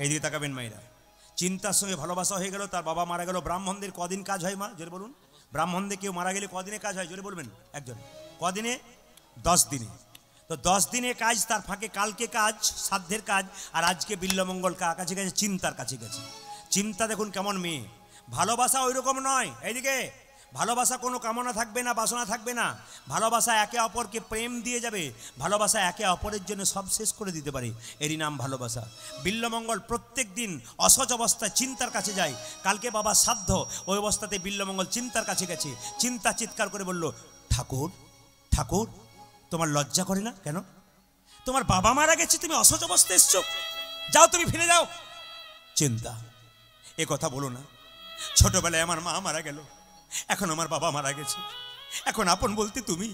[SPEAKER 1] এইদিকে তাকাবেন মায়েরা, চিন্তার সঙ্গে ভালোবাসা হয়ে গেল, তার বাবা মারা গেল। ব্রাহ্মণদের কদিন কাজ হয় মা, জোরে বলুন? ব্রাহ্মণদের কেউ মারা গেলে কদিনে কাজ হয়, জোরে বলবেন একজন? কদিনে? 10 দিনে। তো 10 দিনে কাজ, তার ফাঁকে কালকে কাজ, সাধ্যের কাজ, আর আজকে বিল্লমঙ্গল কাছে গেছে, চিন্তার কাছে গেছে। চিন্তা দেখুন কেমন মেয়ে। ভালোবাসা ওই রকম নয়, এইদিকে ভালোবাসা কোনো কামনা থাকবে না, বাসনা থাকবে না। ভালোবাসা একে অপরকে প্রেম দিয়ে যাবে, ভালোবাসা একে অপরের জন্য সব শেষ করে দিতে পারে, এরই নাম ভালোবাসা। বিল্লমঙ্গল প্রত্যেক দিন অসহজ অবস্থায় চিন্তার কাছে যায়। কালকে বাবা শ্রাদ্ধ, ওই অবস্থাতে বিল্লমঙ্গল চিন্তার কাছে গেছে। চিন্তা চিৎকার করে বলল, ঠাকুর ঠাকুর তোমার লজ্জা করে না কেন? তোমার বাবা মারা গেছে, তুমি অসহজ অবস্থায় এসছো, যাও তুমি ফিরে যাও। চিন্তা, এ কথা বলো না, ছোটবেলায় আমার মা মারা গেল, এখন আমার বাবা মারা গেছে, এখন আপন বলতে তুমি,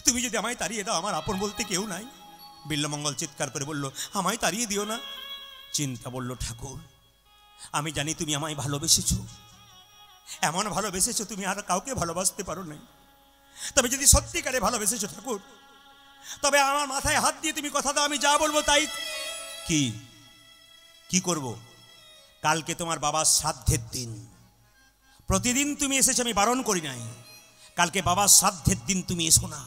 [SPEAKER 1] তুমি যদি আমায় তাড়িয়ে দাও, আমার আপন বলতে কেউ নাই। বিল্লমঙ্গল চিৎকার করে বলল, আমায় তাড়িয়ে দিও না। চিন্তা বলল, ঠাকুর আমি জানি তুমি আমায় ভালোবেসেছ, এমন ভালোবেসেছ তুমি আর কাউকে ভালোবাসতে পারো নাই। তবে যদি সত্যিকারে ভালোবেসেছ ঠাকুর, তবে আমার মাথায় হাত দিয়ে তুমি কথা দাও, আমি যা বলবো তাই। কি করব? কালকে তোমার বাবার শ্রাদ্ধের দিন, প্রতিদিন তুমি এসেছো, আমি বারণ করি নাই, কালকে বাবার শ্রাদ্ধের দিন তুমি এসো না।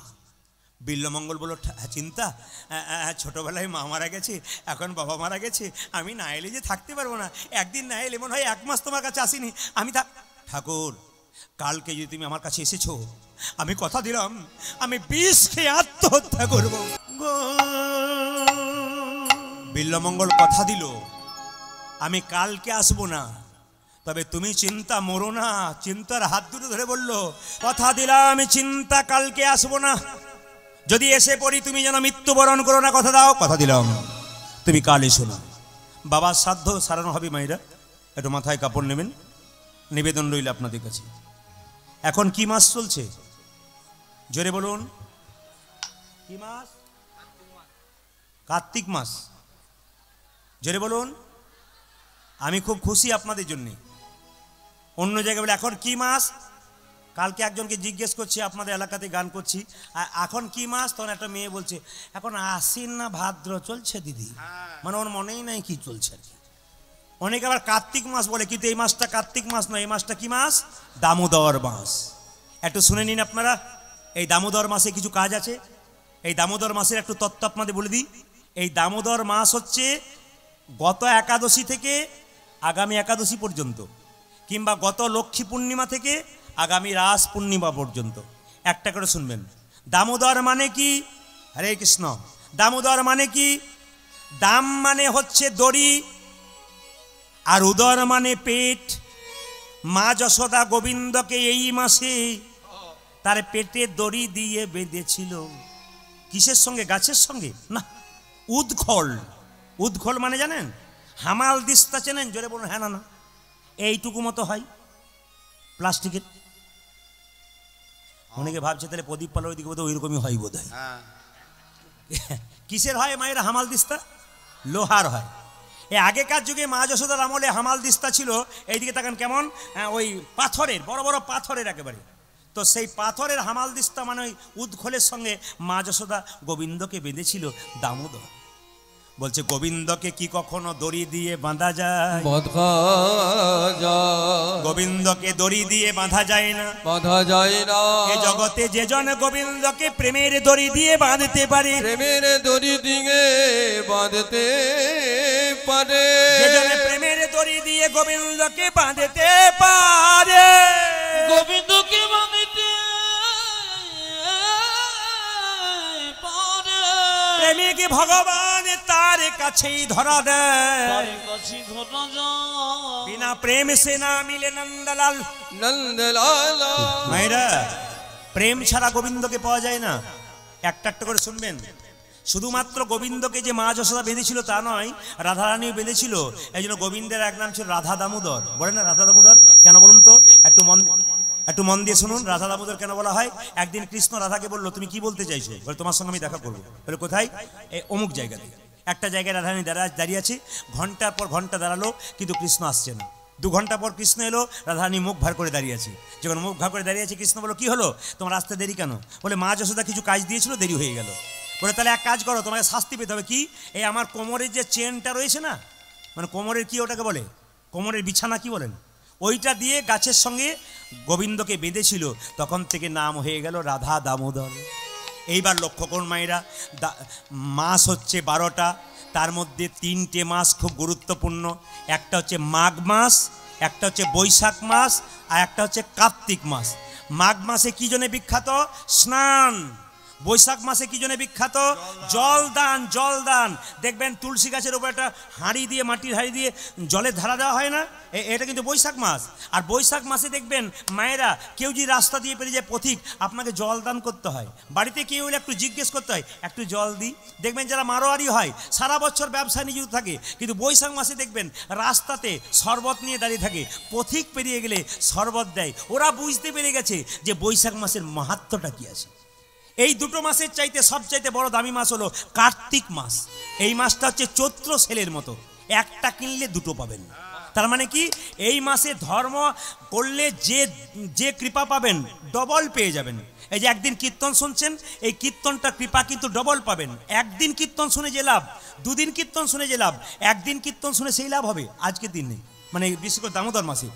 [SPEAKER 1] বিল্লমঙ্গল বলল, চিন্তা ছোটবেলায় মা মারা গেছে, এখন বাবা মারা গেছে, আমি না এলে যে থাকতে পারবো না, একদিন না এলে মনে হয় 1 মাস তোমার কাছে আসিনি আমি। ঠাকুর কালকে যদি তুমি আমার কাছে এসেছো, আমি কথা দিলাম আমি বিষ খেয়ে আত্মহত্যা করব। বিল্লমঙ্গল কথা দিল, আমি কালকে আসবো না, তবে তুমি চিন্তা মরো না। চিন্তার হাত দুটো ধরে বলল, কথা দিলাম আমি চিন্তা কালকে আসবো না, যদি এসে পড়ি তুমি যেন মৃত্যুবরণ করো না, কথা দাও। কথা দিলাম, তুমি কাল এসো না। বাবার শ্রাদ্ধ সারানো হবে, মায়েরা একটু মাথায় কাপড় নেবেন, নিবেদন রইল আপনাদের কাছে। এখন কি মাস চলছে, জোরে বলুন? কি মাস? কার্তিক মাস। জোরে বলুন? আমি খুব খুশি আপনাদের জন্য। অন্য জায়গায় বলে এখন কি মাস, কালকে একজনকে জিজ্ঞেস করছি, আপনাদের এলাকাতে গান করছি, এখন কি মাস, তখন একটা মেয়ে বলছে এখন আশ্বিন না ভাদ্র চলছে দিদি, মানে ওর মনেই নাই কি চলছে আর কি। অনেকে আবার কার্তিক মাস বলে, কিন্তু এই মাসটা কার্তিক মাস নয়, এই মাসটা কি মাস? দামোদর মাস। একটু শুনে নিন আপনারা, এই দামোদর মাসে কিছু কাজ আছে। এই দামোদর মাসের একটু তত্ত্ব আপনাদের বলে দিই। এই দামোদর মাস হচ্ছে গত একাদশী থেকে আগামী একাদশী পর্যন্ত, কিংবা গত লক্ষ্মী পূর্ণিমা থেকে আগামী রাস পূর্ণিমা পর্যন্ত। একটা করে শুনবেন। দামোদর মানে কি? হরে কৃষ্ণ। দামোদর মানে কি? দাম মানে হচ্ছে দড়ি, আর উদর মানে পেট। মা যশোদা গোবিন্দকে এই মাসে তার পেটে দড়ি দিয়ে বেঁধেছিল। কিসের সঙ্গে? গাছের সঙ্গে না, উদ্খল। উদ্খল মানে জানেন? হামাল দিস্তা চেনেন? জোরে বলুন হ্যাঁ না না। এইটুকু মতো হয় প্লাস্টিকের। অনেকে ভাবছে তাহলে প্রদীপ পালোর দিকে বোধহয় ওইরকমই হয় বোধ হয়। কিসের হয় মায়েরা হামাল দিস্তা? লোহার হয়। এই আগেকার যুগে মা যশোদার আমলে হামাল দিস্তা ছিল, এইদিকে তাকান কেমন, ওই পাথরের, বড় বড় পাথরের একেবারে। তো সেই পাথরের হামাল দিস্তা মানে ওই উদ্খলের সঙ্গে মা যশোদা গোবিন্দকে বেঁধেছিল দামোদর। বলছে গোবিন্দকে কি কখনো দড়ি দিয়ে বাঁধা যায়? গোবিন্দকে দড়ি দিয়ে বাঁধা যায় না, বাঁধা যায় না। এই জগতে যে জন গোবিন্দকে প্রেমের দড়ি দিয়ে বাঁধতে পারে, প্রেমের দড়ি দিয়ে বাঁধতে পারে, যে জন প্রেমের দড়ি দিয়ে গোবিন্দকে বাঁধতে পারে, গোবিন্দকে বাঁধতে প্রেমিক ভগবান তার কাছেই ধরা দেয়, বিনা প্রেম সে না মিলে নন্দলাল। নন্দলাল মায়েরা, প্রেম ছাড়া গোবিন্দকে পাওয়া যায় না। একটা একটা করে শুনবেন। শুধুমাত্র গোবিন্দকে যে মা যশোদা বেঁধেছিল তা নয়, রাধারানীও বেঁধেছিল। এই জন্য গোবিন্দের এক নাম ছিল রাধা দামোদর। বলে না রাধা দামোদর কেন বলুন তো? একটু মন দিয়ে শুনুন। রাধা দামোদর কেন বলা হয়? একদিন কৃষ্ণ রাধাকে বললো তুমি কি বলতে চাইছো? বলে তোমার সঙ্গে আমি দেখা করবো। বলে কোথায়? এই অমুক জায়গাতে। একটা জায়গায় রাধারানী দাঁড়িয়ে আছে, ঘন্টার পর ঘন্টা দাঁড়ালো কিন্তু কৃষ্ণ আসছে না। 2 ঘন্টা পর কৃষ্ণ এলো, রাধারানী মুখ ভার করে দাঁড়িয়ে আছে। যখন মুখ ভার করে দাঁড়িয়ে আছে, কৃষ্ণ বললো কি হলো, তোমার আসতে দেরি কেন? বলে মা যশোদা কিছু কাজ দিয়েছিল, দেরি হয়ে গেল। বলে তাহলে এক কাজ করো, তোমাকে শাস্তি পেতে হবে। কি? এই আমার কোমরের যে চেনটা রয়েছে না, মানে কোমরের কি ওটাকে বলে, কোমরের বিছানা কি বলেন, ওইটা দিয়ে গাছের সঙ্গে গোবিন্দকে বেঁধেছিল, তখন থেকে নাম হয়ে গেল রাধা দামোদর। এইবার লক্ষ্য করুন মায়েরা, মাস হচ্ছে 12টা, তার মধ্যে 3টে মাস খুব গুরুত্বপূর্ণ। একটা হচ্ছে মাঘ মাস, একটা হচ্ছে বৈশাখ মাস, আর একটা হচ্ছে কার্তিক মাস। মাঘ মাসে কি জন্য বিখ্যাত? স্নান। বৈশাখ মাসে কি জন্য বিখ্যাত? জলদান। জলদান দেখবেন তুলসী গাছের উপর একটা হাঁড়ি দিয়ে, মাটির হাঁড়ি দিয়ে জলের ধারা দেওয়া হয় না, এটা কিন্তু বৈশাখ মাস। আর বৈশাখ মাসে দেখবেন মায়েরা, কেউ যদি রাস্তা দিয়ে পেরিয়ে যায় পথিক, আপনাকে জল দান করতে হয়। বাড়িতে কেউ হলে একটু জিজ্ঞেস করতে হয়, একটু জল দিই। দেখবেন যারা মারোয়ারি হয় সারা বছর ব্যবসায় নিয়োজিত থাকে, কিন্তু বৈশাখ মাসে দেখবেন রাস্তাতে শরবত নিয়ে দাঁড়িয়ে থাকে, পথিক পেরিয়ে গেলে শরবত দেয়। ওরা বুঝতে পেরে গেছে যে বৈশাখ মাসের মাহাত্ম্যটা কি আছে। এই দুটো মাসের চাইতে সবচাইতে বড় দামি মাস হলো কার্তিক মাস। এই মাসটা হচ্ছে চৈত্র সেলের মতো, একটা কিনলে দুটো পাবেন। তার মানে কি, এই মাসে ধর্ম করলে যে কৃপা পাবেন ডবল পেয়ে যাবেন। এই যে একদিন কীর্তন শুনছেন, এই কীর্তনটা কৃপা কিন্তু ডবল পাবেন। একদিন কীর্তন শুনে যে লাভ, দুদিন কীর্তন শুনে যে লাভ, একদিন কীর্তন শুনে সেই লাভ হবে আজকের দিন নেই। মানে বিশেষ করে দামোদর মাসে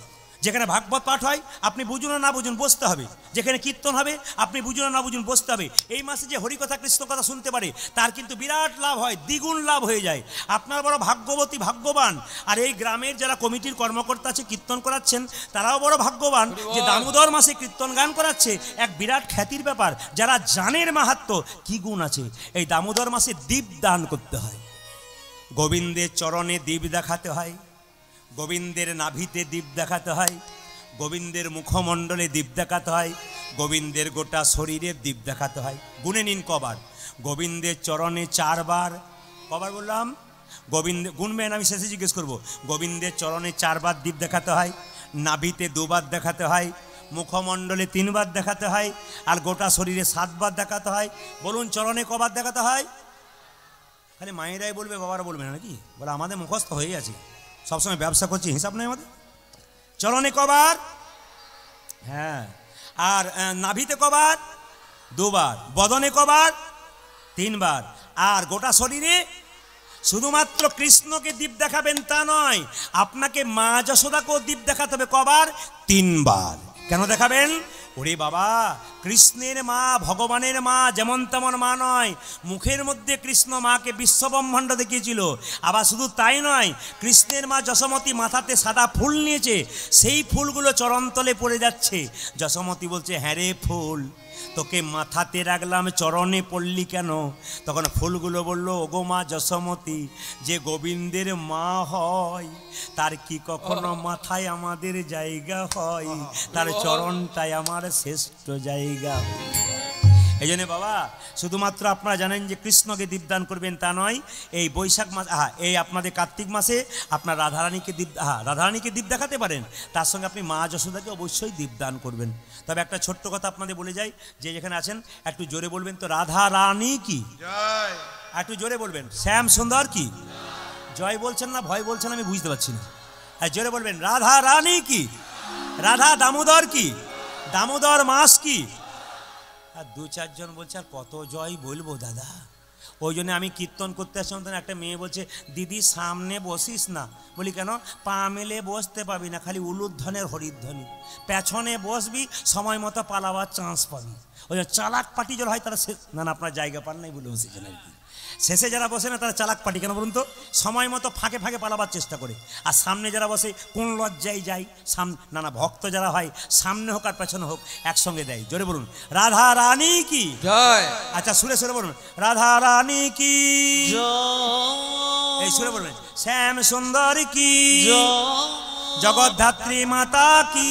[SPEAKER 1] যেখানে ভাগবত পাঠ হয়, আপনি বুঝুন না বুঝুন বসতে হবে। যেখানে কীর্তন হবে, আপনি বুঝুন না বুঝুন বসতে হবে। এই মাসে যে হরিকথা কৃষ্ণ কথা শুনতে পারে তার কিন্তু বিরাট লাভ হয়, দ্বিগুণ লাভ হয়ে যায়। আপনার বড় ভাগ্যবতী, ভাগ্যবান। আর এই গ্রামের যারা কমিটির কর্মকর্তা আছে, কীর্তন করাচ্ছেন, তারাও বড় ভাগ্যবান যে দামোদর মাসে কীর্তন গান করাচ্ছে। এক বিরাট খ্যাতির ব্যাপার। যারা জানের মাহাত্ম্য কি গুণ আছে, এই দামোদর মাসে দীপ দান করতে হয়, গোবিন্দের চরণে দীপ দেখাতে হয়, গোবিন্দের নাভিতে দীপ দেখাতে হয়, গোবিন্দের মুখমণ্ডলে দীপ দেখাতে হয়, গোবিন্দের গোটা শরীরে দীপ দেখাতে হয়। গুনে নিন কবার। গোবিন্দের চরণে 4 বার। কবার বললাম? গোবিন্দ গুনবেন, আমি শেষে জিজ্ঞেস করব। গোবিন্দের চরণে 4 বার দীপ দেখাতে হয়, নাভিতে 2 বার দেখাতে হয়, মুখমণ্ডলে 3 বার দেখাতে হয়, আর গোটা শরীরে 7 বার দেখাতে হয়। বলুন চরণে কবার দেখাতে হয়? খালি মায়েরাই বলবে, বাবারা বলবে না নাকি? বলে আমাদের মুখস্থ হয়ে আছে, সবসময় ব্যবসা করছি, হিসাব নেই আমাদের। চরণে কবার? হ্যাঁ। আর নাভিতে কবার? 2 বার। বদনে কবার? 3 বার। আর গোটা শরীরে শুধুমাত্র কৃষ্ণকে দীপ দেখাবেন তা নয়, আপনাকে মা যশোদাকেও দীপ দেখাতে হবে। কবার? 3 বার। কেন দেখাবেন? ওরে বাবা, কৃষ্ণের মা, ভগবানের মা যেমন তেমন মা নয়। মুখের মধ্যে কৃষ্ণ মাকে বিশ্বব্রহ্মাণ্ড দেখিয়েছিল। আবার শুধু তাই নয়, কৃষ্ণের মা যশোমতী মাথাতে সাদা ফুল নিয়েছে, সেই ফুলগুলো চরণতলে পড়ে যাচ্ছে। যশোমতী বলছে, হ্যাঁ রে ফুল, তোকে মাথাতে রাখলাম, চরণে পড়লি কেন? তখন ফুলগুলো বলল, ওগো মা যশোমতী, যে গোবিন্দের মা হয় তার কি কখনো মাথায় আমাদের জায়গা হয়? তার চরণটাই আমার শ্রেষ্ঠ জায়গা। এই জন্য বাবা, শুধুমাত্র আপনারা জানেন যে কৃষ্ণকে দীপদান করবেন তা নয়, এই বৈশাখ মাস, এই আপনাদের কার্তিক মাসে আপনার রাধারানীকে রাধারানীকে দীপ দেখাতে পারেন, তার সঙ্গে আপনি মা যশোদাকে অবশ্যই দীপদান করবেন। তবে একটা ছোট্ট কথা আপনাদের বলে যাই, যে যেখানে আছেন একটু জোরে বলবেন তো, রাধা রানী কি জয়। একটু জোরে বলবেন, শ্যাম সুন্দর কি জয়। বলছেন না, ভয় বলছেন, আমি বুঝতে পারছি না। আর জোরে বলবেন, রাধা রানী কি, রাধা দামোদর কি, দামোদর মাস কি। আর 2-4 জন বলছে, আর কত জয় বলবো দাদা। ওই জন্য আমি কীর্তন করতে আসছিলাম, তখন একটা মেয়ে বলছে, দিদি সামনে বসিস না। বলি কেন? পা মেলে বসতে পাবি না, খালি উলুধ্বনের হরিধ্বনি। পেছনে বসবি, সময় মতো পালাবার চান্স পাবি। ওই চালাক পাটি যারা হয় তারা না, আপনার জায়গা পান নাই বলে বসেছেন আর কি। শেষে যারা বসে না তারা চালাক পাটি। কেন বলুন তো? সময় মতো ফাঁকে ফাঁকে পালাবার চেষ্টা করে। আর সামনে যারা বসে কোন লজ্জায় যায়, না ভক্ত যারা হয়, সামনে হোক আর পেছনে হোক একসঙ্গে দেয়। জোরে বলুন, রাধা রানী কি জয়। আচ্ছা সুরে সুরে বলুন, রাধা রানী কি জয়। এই সুরে বলবেন, শ্যাম সুন্দর কি জয়, জগদ্ধাত্রী মাতা কি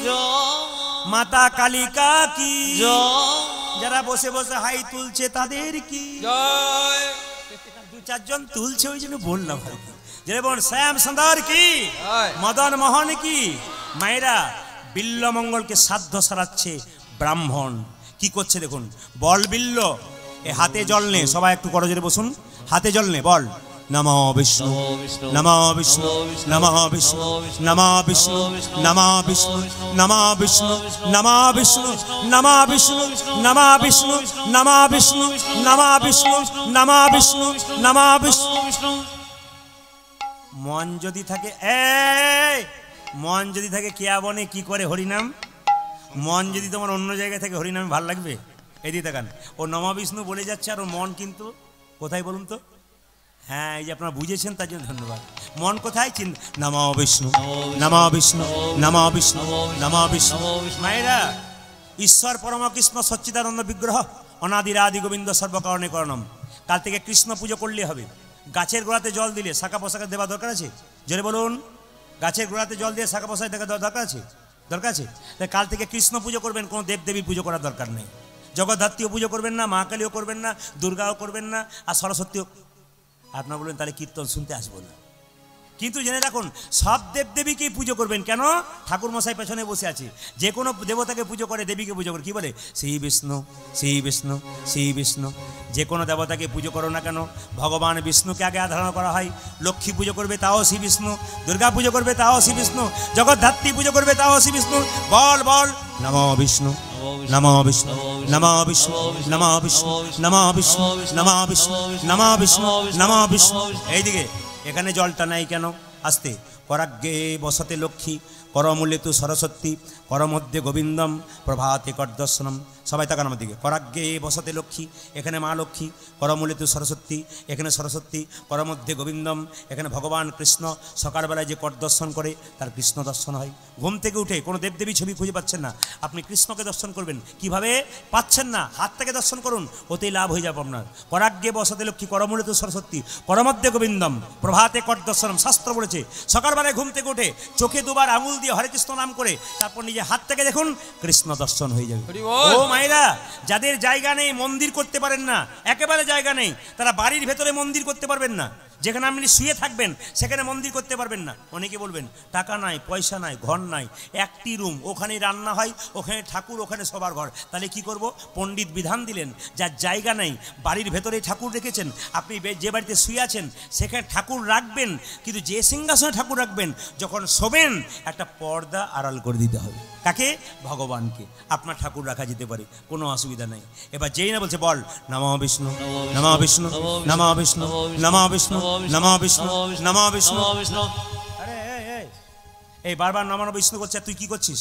[SPEAKER 1] জয়, মাতা কালিকা কি জয়। যারা বসে বসে হাই তুলছে তাদের কি জয়। 2-4 জন তুলছে, ওই জন্য বললাম আর কি। যেমন শ্যাম সুন্দর কি, মদন মোহন কি। মায়েরা, বিল্লমঙ্গলকে সাধ্য সারাচ্ছে ব্রাহ্মণ। কি করছে দেখুন, বল বিল্ল, এ হাতে জল নে, সবাই একটু করজোরে বসুন, হাতে জল নে, বল নমো বিষ্ণু নমো বিষ্ণু নমো বিষ্ণু নমো বিষ্ণু নমো বিষ্ণু নমো বিষ্ণু নমো বিষ্ণু নমো বিষ্ণু নমো বিষ্ণু নমো বিষ্ণু নমো বিষ্ণু নমো বিষ্ণু নমো বিষ্ণু। মন যদি থাকে মন যদি থাকে কেয়া বনে কি করে হরিনাম। মন যদি তোমার অন্য জায়গায় থাকে হরিনামে ভাল লাগবে? এদিকে তাকান, ও নমা বিষ্ণু বলে যাচ্ছে আর ওর মন কিন্তু কোথায় বলুন তো? হ্যাঁ, এই যে আপনারা বুঝেছেন তার জন্য ধন্যবাদ। মন কোথায়? নমো বিষ্ণু, নমো বিষ্ণু, নমো বিষ্ণু, নমো বিষ্ণু। মায়েরা, ঈশ্বর পরম কৃষ্ণ সচ্চিদানন্দ বিগ্রহ অনাদিরাদি গোবিন্দ সর্বকারণে করণম। কাল থেকে কৃষ্ণ পুজো করলে হবে। গাছের গোড়াতে জল দিলে শাখা পোশাকা দেওয়া দরকার আছে? জোরে বলুন। গাছের গোড়াতে জল দিয়ে শাখা পোশাক দেখা দেওয়া দরকার আছে? দরকার আছে। তাই কাল থেকে কৃষ্ণ পুজো করবেন, কোনো দেবদেবীর পুজো করার দরকার নেই। জগদ্ধাত্রীও পুজো করবেন না, মা কালীও করবেন না, দুর্গাও করবেন না, আর সরস্বতীও। আপনারা বলবেন তাহলে কীর্তন শুনতে আসবো না। কিন্তু জেনে রাখুন, সব দেবদেবীকেই পুজো করবেন। কেন? ঠাকুর মশাই পেছনে বসে আছে। যে কোনো দেবতাকে পুজো করে, দেবীকে পুজো করে। কি বলে? শ্রী বিষ্ণু, শ্রী বিষ্ণু, শ্রী বিষ্ণু। যে কোনো দেবতাকে পুজো করো না কেন, ভগবান বিষ্ণুকে আগে আরাধনা করা হয়। লক্ষ্মী পুজো করবে তাও শ্রী বিষ্ণু, দুর্গা পুজো করবে তাও শ্রী বিষ্ণু, জগদ্ধাত্রী পুজো করবে তাও শ্রী বিষ্ণু। বল বল, নমো বিষ্ণু, নমো বিষ্ণু, নমো বিষ্ণু, নমো বিষ্ণু, নমো বিষ্ণু, নমো বিষ্ণু, নমো বিষ্ণু, নমো বিষ্ণু। এইদিকে এখানে জলটা নাই কেন? আসতে। করাগ্গে বসতে লক্ষ্মী, করমূলে তু সরস্বতী, করমধ্যে গোবিন্দম, প্রভাতে করদর্শনম। সবাই তাকান আমার দিকে। করাগ্গে বসতে লক্ষ্মী, এখানে মা লক্ষ্মী। করমূলে তু সরস্বতী, এখানে সরস্বতী। করমধ্যে গোবিন্দম, এখানে ভগবান কৃষ্ণ। সকালবেলায় যে কর দর্শন করে তার কৃষ্ণ দর্শন হয়। ঘুম থেকে উঠে কোনো দেবদেবী ছবি খুঁজে পাচ্ছেন না, আপনি কৃষ্ণকে দর্শন করবেন। কিভাবে পাচ্ছেন না? হাত থেকে দর্শন করুন, ওতেই লাভ হয়ে যাবে আপনার। করাগ্গে বসতে লক্ষ্মী, করমূলে তু সরস্বতী, করমধ্যে গোবিন্দম, প্রভাতে কর দর্শনম। শাস্ত্র বলেছে সকালবেলায় ঘুম থেকে উঠে চোখে দুবার আঙুল দিয়ে হরে কৃষ্ণ নাম করে তারপর নিজে হাত থেকে দেখুন, কৃষ্ণ দর্শন হয়ে যাবে। ও মায়েরা, যাদের জায়গা নেই, মন্দির করতে পারেন না, একেবারে জায়গা নেই, তারা বাড়ির ভেতরে মন্দির করতে পারবেন না। যেখানে আপনি শুয়ে থাকবেন সেখানে মন্দির করতে পারবেন না। অনেকে বলবেন টাকা নাই, পয়সা নাই, ঘর নাই, একটি রুম, ওখানে রান্না হয়, ওখানে ঠাকুর, ওখানে সবার ঘর। তাহলে কি করব? পণ্ডিত বিধান দিলেন, যার জায়গা নেই বাড়ির ভেতরে ঠাকুর রেখেছেন, আপনি যে বাড়িতে শুয়ে আছেন সেখানে ঠাকুর রাখবেন, কিন্তু যে সিংহাসনে ঠাকুর রাখবেন যখন শোবেন একটা পর্দা আড়াল করে দিতে হবে। কাকে? ভগবানকে। আপনার ঠাকুর রাখা যেতে পারে, কোনো অসুবিধা নেই। এবার যেই না বলছে বল নমো বিষ্ণু, নমো বিষ্ণু, নমো বিষ্ণু, নমো বিষ্ণু, নমো বিষ্ণু, নমো বিষ্ণু। আরে এই বারবার নমো বিষ্ণু করছে, তুই কি করছিস?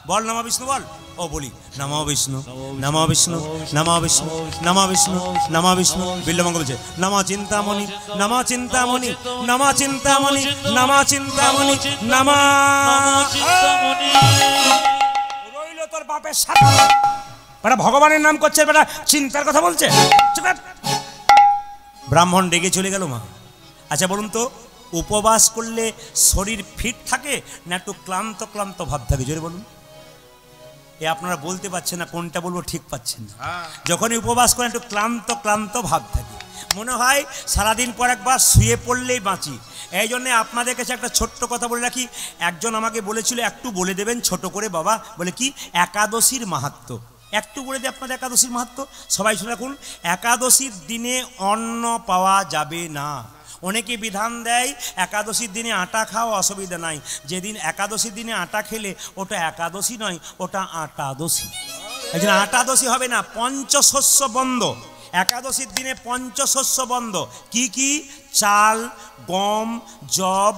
[SPEAKER 1] বল নমো বিষ্ণু বল। ও বলি নমো বিষ্ণু, নমো বিষ্ণু, নমো বিষ্ণু, নমো বিষ্ণু, নমো বিষ্ণু। বিল্লমঙ্গল বলছে নমো চিন্তামণি, নমো চিন্তামণি, নমো চিন্তামণি, নমো চিন্তামণি, নমো চিন্তামণি। রইল তোর বাপের সাথে বেটা, ভগবানের নাম করছে বেটা, চিন্তার কথা বলছে। ব্রাহ্মণ ডেকে চলে গেল মা। আচ্ছা বলুন তো, উপবাস করলে শরীর ফিট থাকে না একটু ক্লান্ত ক্লান্ত ভাব থাকে? জোরে বলুন। এ আপনারা বলতে পারছেন না, কোনটা বলবো ঠিক পাচ্ছেন না। যখনই উপবাস করেন একটু ক্লান্ত ক্লান্ত ভাব থাকে, মনে হয় সারাদিন পর একবার শুয়ে পড়লেই বাঁচি। এই জন্যে আপনাদের কাছে একটা ছোট্ট কথা বলে রাখি। একজন আমাকে বলেছিল একটু বলে দেবেন ছোট করে বাবা, বলে কি একাদশীর মাহাত্ম্য একটু বলে দিই আপনাদের। একাদশীর মাহাত্ম্য সবাই শুনে রাখুন। একাদশীর দিনে অন্ন পাওয়া যাবে না। অনেকে বিধান দেয় একাদশীর দিনে আটা খাওয়া অসুবিধা নাই। যেদিন একাদশীর দিনে আটা খেলে ওটা একাদশী নয়, ওটা আটাদশী। এই জন্য আটাদশী হবে না, পঞ্চশস্য বন্ধ। একাদশীর দিনে পঞ্চশস্য বন্ধ। কি কি? চাল, গম, যব,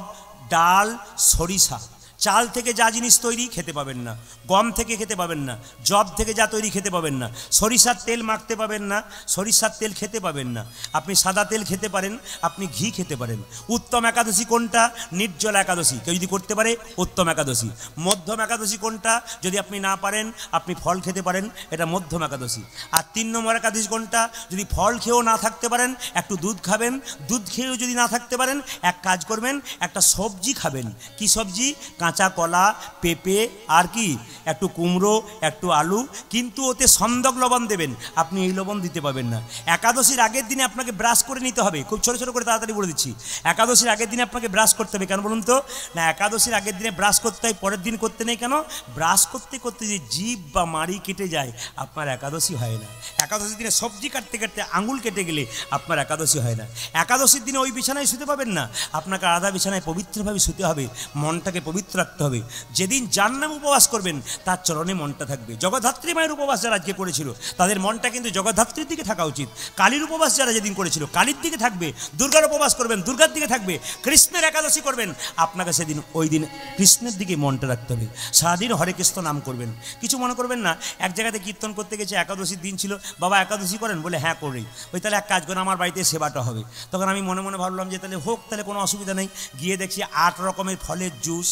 [SPEAKER 1] ডাল, সরিষা। চাল থেকে যা জিনিস তৈরি খেতে পাবেন না, গম থেকে খেতে পাবেন না, জব থেকে যা তৈরি খেতে পাবেন না, সরিষার তেল মাখতে পাবেন না, সরিষার তেল খেতে পাবেন না। আপনি সাদা তেল খেতে পারেন, আপনি ঘি খেতে পারেন। উত্তম একাদশী কোনটা? নির্জলা একাদশী। কেউ যদি করতে পারে উত্তম একাদশী। মধ্যম একাদশী কোনটা? যদি আপনি না পারেন আপনি ফল খেতে পারেন, এটা মধ্যম একাদশী। আর 3 নম্বর একাদশী কোনটা? যদি ফল খেয়েও না থাকতে পারেন একটু দুধ খাবেন, দুধ খেয়েও যদি না থাকতে পারেন এক কাজ করবেন, একটা সবজি খাবেন। কি সবজি? কাঁচা কলা, পেঁপে, আর কি একটু কুমড়ো, একটু আলু, কিন্তু ওতে সন্দক লবণ দেবেন। আপনি এই লবণ দিতে পারবেন না। একাদশীর আগের দিনে আপনাকে ব্রাশ করে নিতে হবে। খুব ছোটো ছোটো করে তাড়াতাড়ি বলে দিচ্ছি। একাদশীর আগের দিনে আপনাকে ব্রাশ করতে হবে। কেন বলুন তো? না, একাদশীর আগের দিনে ব্রাশ করতে হয়, পরের দিন করতে নেই। কেন? ব্রাশ করতে করতে যে জিভ বা মাড়ি কেটে যায় আপনার একাদশী হয় না। একাদশীর দিনে সবজি কাটতে কাটতে আঙুল কেটে গেলে আপনার একাদশী হয় না। একাদশীর দিনে ওই বিছানায় শুতে পাবেন না, আপনাকে আলাদা বিছানায় পবিত্রভাবে শুতে হবে। মনটাকে পবিত্র রাখতে হবে। যেদিন যার নাম উপবাস করবেন তার চরণে মনটা থাকবে। জগদ্ধাত্রী মায়ের উপবাস যারা আজকে করেছিল তাদের মনটা কিন্তু জগদ্ধাত্রীর দিকে থাকা উচিত। কালীর উপবাস যারা যেদিন করেছিল কালীর দিকে থাকবে। দুর্গার উপবাস করবেন দুর্গার দিকে থাকবে। কৃষ্ণের একাদশী করবেন আপনাকে সেদিন ওই দিন কৃষ্ণের দিকে মনটা রাখতে হবে। সারাদিন হরে কৃষ্ণ নাম করবেন, কিছু মনে করবেন না। এক জায়গাতে কীর্তন করতে গেছে, একাদশীর দিন ছিল, বাবা একাদশী করেন, বলে হ্যাঁ করি। ওই তাহলে এক কাজ করেন, আমার বাড়িতে সেবাটা হবে। তখন আমি মনে মনে ভাবলাম যে তাহলে হোক, তাহলে কোনো অসুবিধা নেই। গিয়ে দেখছি 8 রকমের ফলের জুস,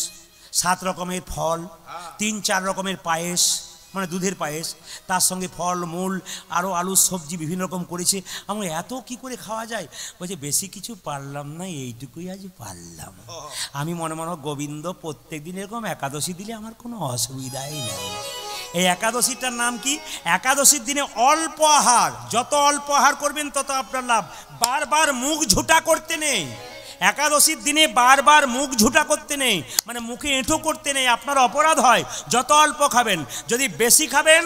[SPEAKER 1] 7 রকমের ফল, 3-4 রকমের পায়েস, মানে দুধের পায়েস, তার সঙ্গে ফল মূল আরও আলু সবজি বিভিন্ন রকম করেছে। আমরা এত কি করে খাওয়া যায়? বলছে বেশি কিছু পারলাম না, এইটুকুই আজ পারলাম। আমি মনে মনে গোবিন্দ প্রত্যেক দিন এরকম একাদশী দিলে আমার কোনো অসুবিধাই নেই। এই একাদশীটার নাম কি? একাদশীর দিনে অল্প আহার, যত অল্প আহার করবেন তত আপনার লাভ। বারবার মুখ ঝুটা করতে নেই। একাদশীর দিনে বারবার মুখ ঝুটা করতে নেই, মানে মুখে এঁঠো করতে নেই, আপনার অপরাধ হয়। যত অল্প খাবেন, যদি বেশি খাবেন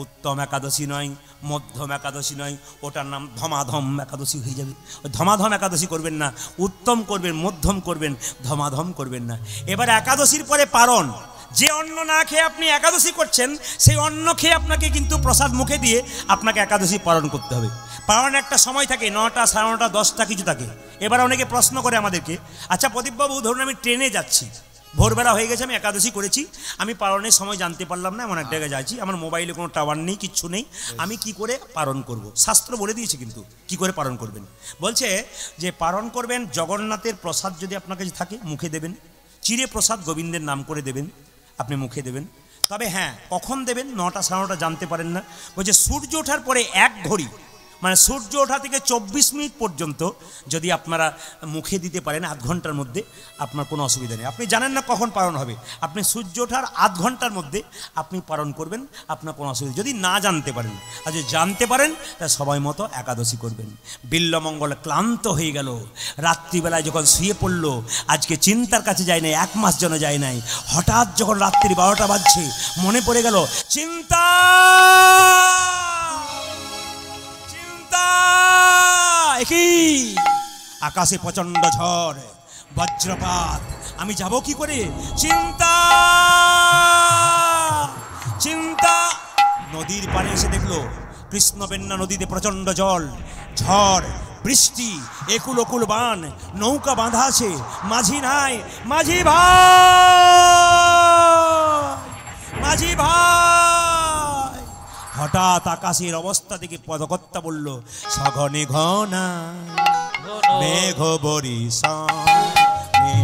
[SPEAKER 1] উত্তম একাদশী নয়, মধ্যম একাদশী নয়, ওটার নাম ধমাধম একাদশী হয়ে যাবে। ওই ধমাধম একাদশী করবেন না, উত্তম করবেন, মধ্যম করবেন, ধমাধম করবেন না। এবার একাদশীর পরে পারণ, যে অন্ন না খেয়ে আপনি একাদশী করছেন সেই অন্ন খেয়ে আপনাকে কিন্তু প্রসাদ মুখে দিয়ে আপনাকে একাদশী পালন করতে হবে। পালন একটা সময় থাকে, 9টা, 9:30, 10টা কিছু থাকে। এবার অনেকে প্রশ্ন করে আমাদেরকে, আচ্ছা প্রদীপবাবু ধরুন আমি ট্রেনে যাচ্ছি, ভোরবেলা হয়ে গেছে, আমি একাদশী করেছি, আমি পালনের সময় জানতে পারলাম না, এমন এক জায়গায় যাচ্ছি, আমার মোবাইলে কোনো টাওয়ার নেই, কিচ্ছু নেই, আমি কি করে পালন করব? শাস্ত্র বলে দিয়েছে কিন্তু কি করে পালন করবেন। বলছে যে পালন করবেন, জগন্নাথের প্রসাদ যদি আপনার কাছে থাকে মুখে দেবেন, চিরে প্রসাদ গোবিন্দের নাম করে দেবেন, আপনি মুখে দেবেন। তবে হ্যাঁ, কখন দেবেন 9টা 9:30 জানতে পারেন না। বলছে সূর্য ওঠার পরে 1 ঘড়ি, মানে সূর্য ওঠা থেকে 24 মিনিট পর্যন্ত যদি আপনারা মুখে দিতে পারেন 8 ঘন্টার মধ্যে, আপনার কোনো অসুবিধা নেই। আপনি জানেন না কখন পালন হবে, আপনি সূর্য ওঠার 8 ঘন্টার মধ্যে আপনি পালন করবেন, আপনার কোনো অসুবিধা। যদি না জানতে পারেন, আর যদি জানতে পারেন তা সময় মতো একাদশী করবেন। বিল্লমঙ্গল ক্লান্ত হয়ে গেল, রাত্রিবেলায় যখন শুয়ে পড়লো, আজকে চিন্তার কাছে যায় নাই, 1 মাস যেন যায় নাই। হঠাৎ যখন রাত্রি 12টা বাজছে, মনে পড়ে গেল চিন্তা, কি আকাশে প্রচন্ড ঝড়, বজ্রপাত, আমি যাব কি করে? চিন্তা চিন্তা। নদীর পাড়ে এসে দেখলো কৃষ্ণবেন্না নদীতে প্রচন্ড জল, ঝড়, বৃষ্টি, একুল ওকুল বান, নৌকা বাঁধা আছে, মাঝি নাই। মাঝি ভাই, মাঝি ভাই। হঠাৎ আকাশের অবস্থা দেখে পদকর্তা বলল, সঘনে ঘনা মেঘ বরিশানে,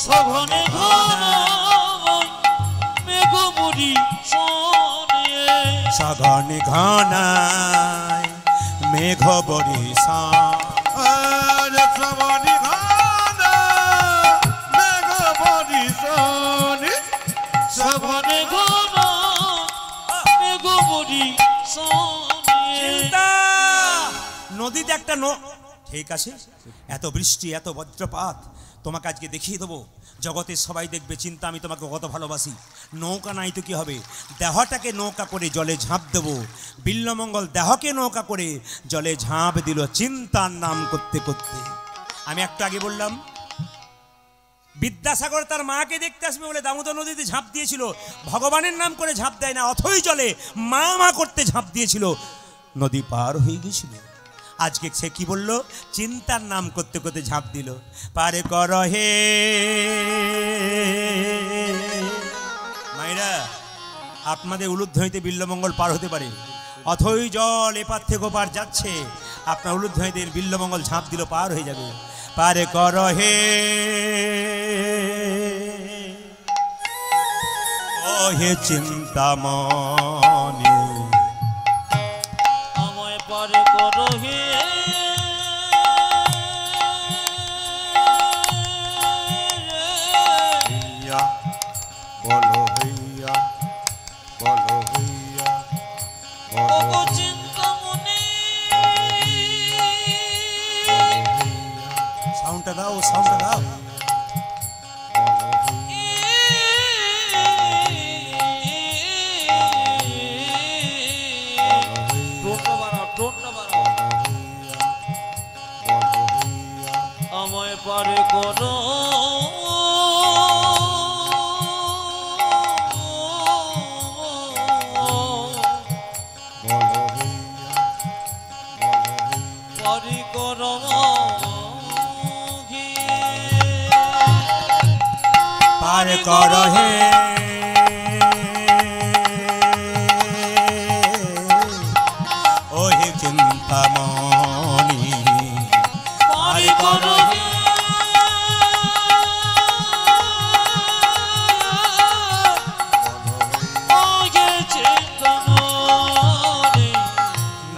[SPEAKER 2] সঘনে ঘনা মেঘ বরিশানে,
[SPEAKER 1] সঘনে ঘনা মেঘ বরিশানে,
[SPEAKER 3] সঘনে ঘনা মেঘ বরিশানে,
[SPEAKER 2] সঘনে ঘনা মেঘ বরিশানে।
[SPEAKER 1] নদীতে একটা ঠিক আছে, এত বৃষ্টি, এত বজ্রপাত, তোমাকে আজকে দেখিয়ে দেবো, জগতের সবাই দেখবে। চিন্তা, আমি তোমাকে কত ভালোবাসি। নৌকা নাই তো কি হবে, দেহটাকে নৌকা করে জলে ঝাঁপ দেবো। বিল্লমঙ্গল দেহকে নৌকা করে জলে ঝাঁপ দিল চিন্তার নাম করতে করতে। আমি একটু আগে বললাম বিদ্যাসাগর তার মাকে দেখতে আসবে বলে দামোদর নদীতে ঝাঁপ দিয়েছিল, ভগবানের নাম করে ঝাঁপ দেয় না, অথই জলে মা মা করতে ঝাঁপ দিয়েছিল, নদী পার হয়ে গিয়েছিল। আজকে সে কি বলল? চিন্তার নাম করতে করতে ঝাঁপ দিল। পারে কর হে মায়েরা, আপনাদের উলুধ্বনিতে বিল্লমঙ্গল পার হতে পারে, অথই জল এপার থেকে ওপার যাচ্ছে, আপনার উলুধ্বনিতে বিল্লমঙ্গল ঝাঁপ দিল, পার হয়ে যাবে। পারে কর হে ও হে চিন্তামণি,
[SPEAKER 2] আমায় পারে করো হে
[SPEAKER 3] বলো হইয়া, বলো হইয়া,
[SPEAKER 2] ও চিন্তামণি।
[SPEAKER 1] সাউন্ডটা দাও, সাউন্ডটা দাও।
[SPEAKER 2] আমায় পারে করো
[SPEAKER 1] পার কর হে ওহে চিন্তামণি পার কর হে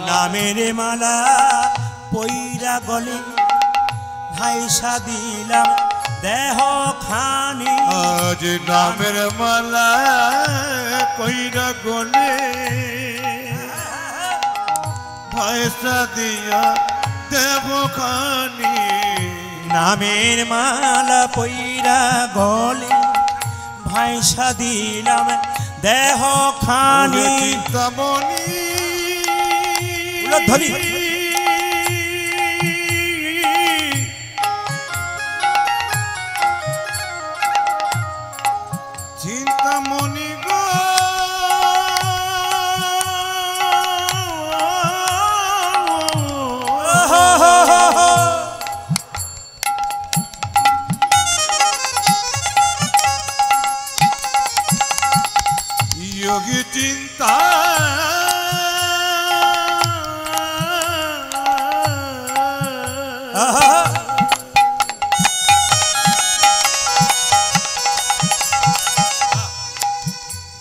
[SPEAKER 1] নামের মালা পইরা গলে ভাইসা দিলাম দেহ খানি
[SPEAKER 3] আজ নামের মালা কইরা গলে ভাইসা দিয়া দেব খানি
[SPEAKER 1] নামের মালা পইরা গলে ভাইসা দিলাম দেহ খানি
[SPEAKER 3] চিন্তামণি
[SPEAKER 1] ধরি
[SPEAKER 3] চিন্তামণি গো যোগী চিন্তা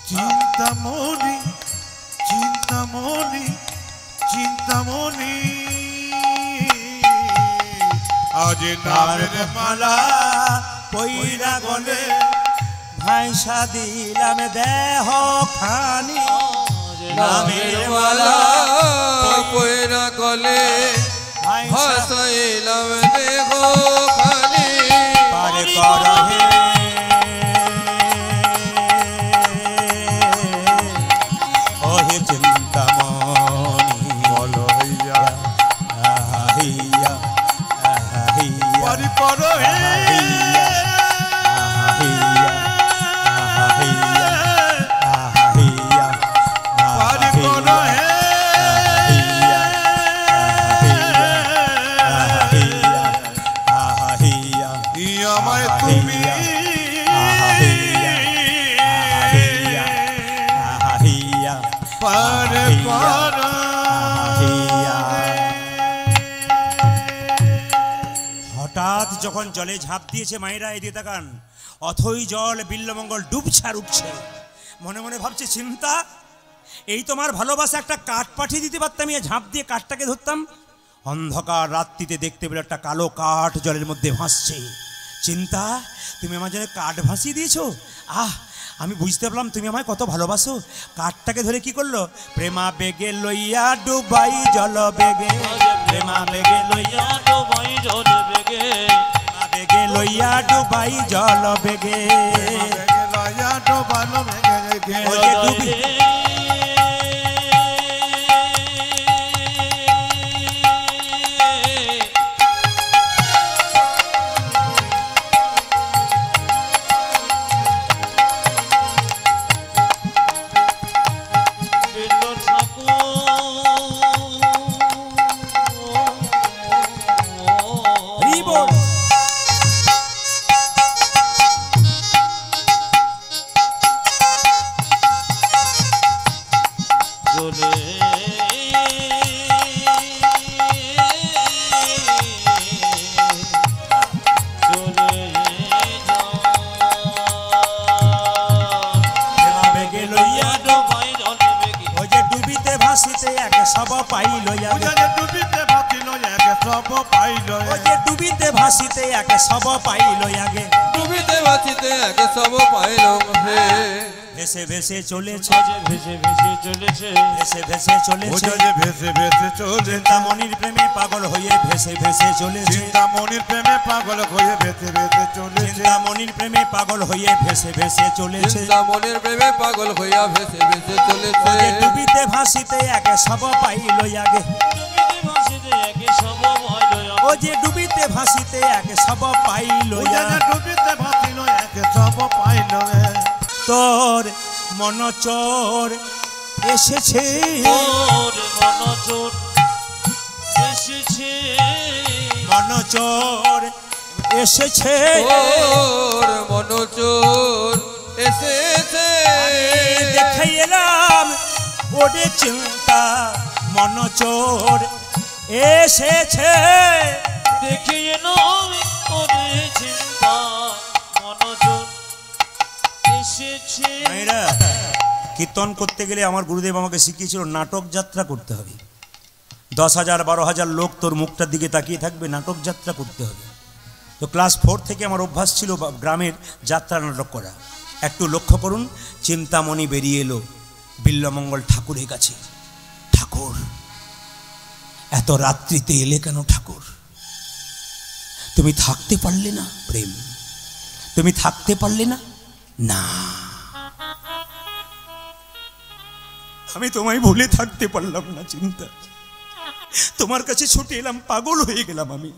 [SPEAKER 3] চিন্তামণি চিন্তামণি চিন্তামণি আজ নামের মালা
[SPEAKER 1] পইরা গলে ভাইসা দিলাম দেহ খানি
[SPEAKER 4] নামের মালা পয়রা গলে ভাসাইলাম দেহ খানি
[SPEAKER 1] পার কর হে ওহে চিন্তামণি
[SPEAKER 3] বলো হইয়া
[SPEAKER 1] আহিয়া আহিয়া
[SPEAKER 3] পারি করো হে পারি করো হে আমায় তুমি পার করো
[SPEAKER 1] হঠাৎ যখন জলে ঝাঁপ দিয়েছে মায়েরা এদিকে তাকান অথই জল বিল্লমঙ্গল ডুবছে আর উঠছে মনে মনে ভাবছে চিন্তা এই তোমার ভালোবাসা একটা কাঠ পাঠিয়ে দিতে পারতাম এই ঝাঁপ দিয়ে কাঠটাকে ধরতাম অন্ধকার রাত্রিতে দেখতে পেলে একটা কালো কাঠ জলের মধ্যে ভাসছে চিন্তা তুমি আমার জন্য কাঠ ভাসিয়ে দিয়েছো আমি বুঝতে পারলাম তুমি আমায় কত ভালোবাসো কাঠটাকে ধরে কি করলো প্রেমা বেগে লইয়া ডুবাই জল বেগে প্রেমা বেগে লইয়া
[SPEAKER 2] ডুবাই জল বেগে
[SPEAKER 1] বেগে লইয়া ডুবাই জল বেগে
[SPEAKER 3] লয়া ডোবানো ভেঙে
[SPEAKER 1] ওই যে ডুবি সব পাইল
[SPEAKER 3] ডুবিতে ভাতিল একে সব পাইল
[SPEAKER 1] ডুবিতে ভাসিতে একে সব পাইল আগে
[SPEAKER 4] ডুবিতে বাঁচিতে একে সব পাইল হে
[SPEAKER 1] ভেসে ভেসে চলেছে
[SPEAKER 2] ভেসে ভেসে চলেছে
[SPEAKER 1] ভেসে ভেসে চলেছে
[SPEAKER 3] ভেসে ভেসে চলে
[SPEAKER 1] চিন্তামণির প্রেমে পাগল হয়ে ভেসে ভেসে চলেছে
[SPEAKER 3] চিন্তামণির প্রেমে পাগল হয়ে ভেসে ভেসে চলেছে
[SPEAKER 1] চিন্তামণির প্রেমে পাগল হয়ে ভেসে ভেসে চলেছে
[SPEAKER 4] চিন্তামণির প্রেমে পাগল হইয়া ভেসে ভেসে চলেছে
[SPEAKER 1] ডুবিতে ভাসিতে একে সব পাইল আগে ও যে ডুবিতে ভাসিতে একে সব পাইল
[SPEAKER 3] ডুবিতে ভাতিল একে সব পাইল
[SPEAKER 1] তোর মন চোর এসেছে
[SPEAKER 2] মন চোর এসেছে
[SPEAKER 1] মন চোর এসেছে
[SPEAKER 4] ওর মন চোর চোর এসেছে
[SPEAKER 1] দেখে এলাম ওরে চিন্তা মন চোর এসেছে।
[SPEAKER 2] দেখিয়ে নয় ওরে চিন্তা মনোযোগ এসেছে।
[SPEAKER 1] মায়েরা, কীর্তন করতে গেলে আমার গুরুদেব আমাকে শিখিয়েছিল নাটক যাত্রা করতে হবে। 10,000 12,000 লোক তোর মুখটার দিকে তাকিয়ে থাকবে, নাটক যাত্রা করতে হবে। তো ক্লাস 4 থেকে আমার অভ্যাস ছিল গ্রামের যাত্রা নাটক করা। একটু লক্ষ্য করুন, চিন্তামণি বেরিয়ে এলো বিল্বমঙ্গল ঠাকুরের কাছে। ঠাকুর, এত রাত্রিতে এলে কেন ঠাকুর? তুমি থাকতে পারলে না? প্রেম, তুমি থাকতে পারলে না? না, আমি তোমায় ভুলে থাকতে পারলাম না চিন্তা। তোমার কাছে ছুটে এলাম, পাগল হয়ে গেলাম আমি।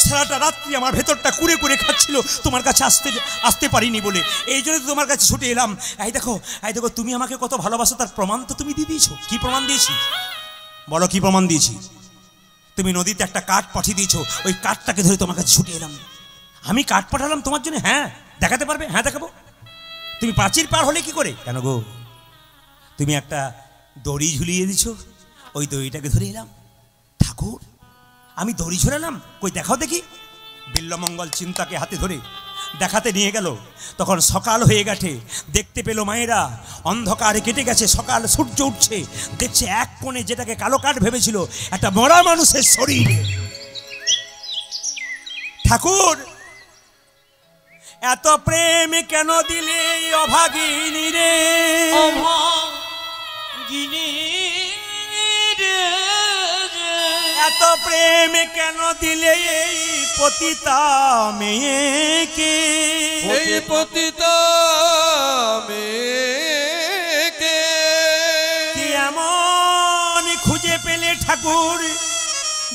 [SPEAKER 1] সারাটা রাত্রি আমার ভেতরটা কুড়ে কুড়ে খাচ্ছিল তোমার কাছে আসতে পারিনি বলে। এই জন্য তোমার কাছে ছুটে এলাম। এই দেখো তুমি আমাকে কত ভালোবাসো, তার প্রমাণ তো তুমি দিয়ে দিয়েছো। কি প্রমাণ দিয়েছি বলো? কি প্রমাণ দিয়েছি? তুমি নদীতে একটা কাঠ পাঠিয়ে দিয়েছো, ওই কাঠটাকে ধরে তোমার কাছে ছুটে এলাম। আমি কাঠ পাঠালাম তোমার জন্য? হ্যাঁ। দেখাতে পারবে? হ্যাঁ দেখাবো। তুমি প্রাচীর পার হলে কি করে? কেন গো, তুমি একটা দড়ি ঝুলিয়ে দিছো, ওই দড়িটাকে ধরে এলাম। ঠাকুর, আমি দড়ি ঝুলালাম, কই দেখাও দেখি। বিল্বমঙ্গল চিন্তাকে হাতে ধরে দেখাতে নিয়ে গেল। তখন সকাল হয়ে গেছে, দেখতে পেল মায়েরা অন্ধকারে কেটে গেছে, সকাল সূর্য উঠছে। দেখছে এক কোণে যেটাকে কালো কাঠ ভেবেছিল একটা মরা মানুষের শরীর। ঠাকুর, এত প্রেম কেন দিলে অভাগিনী রে?
[SPEAKER 2] অভাগিনী রে,
[SPEAKER 1] এত প্রেম কেন দিলে এই পতিতা মেয়েকে?
[SPEAKER 4] এই পতিতা মেয়েকে
[SPEAKER 1] কি এমন খুঁজে পেলে ঠাকুর,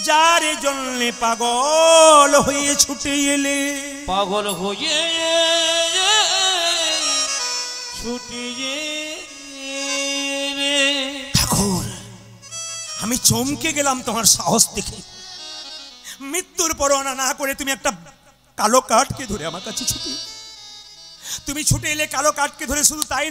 [SPEAKER 1] যার জন্যে পাগল হয়ে ছুটে এলে?
[SPEAKER 2] পাগল হয়ে ছুটিয়ে রে।
[SPEAKER 1] ঠাকুর, আমি চমকে গেলাম তোমার সাহস দেখে। মৃত্যুর পরোয়ানা না করে তুমি একটা কালো কাঠকে ধরে আমার কাছে ছুটে তুমি ছুটে এলে কালো কাঠকে ধরে। শুধু তাই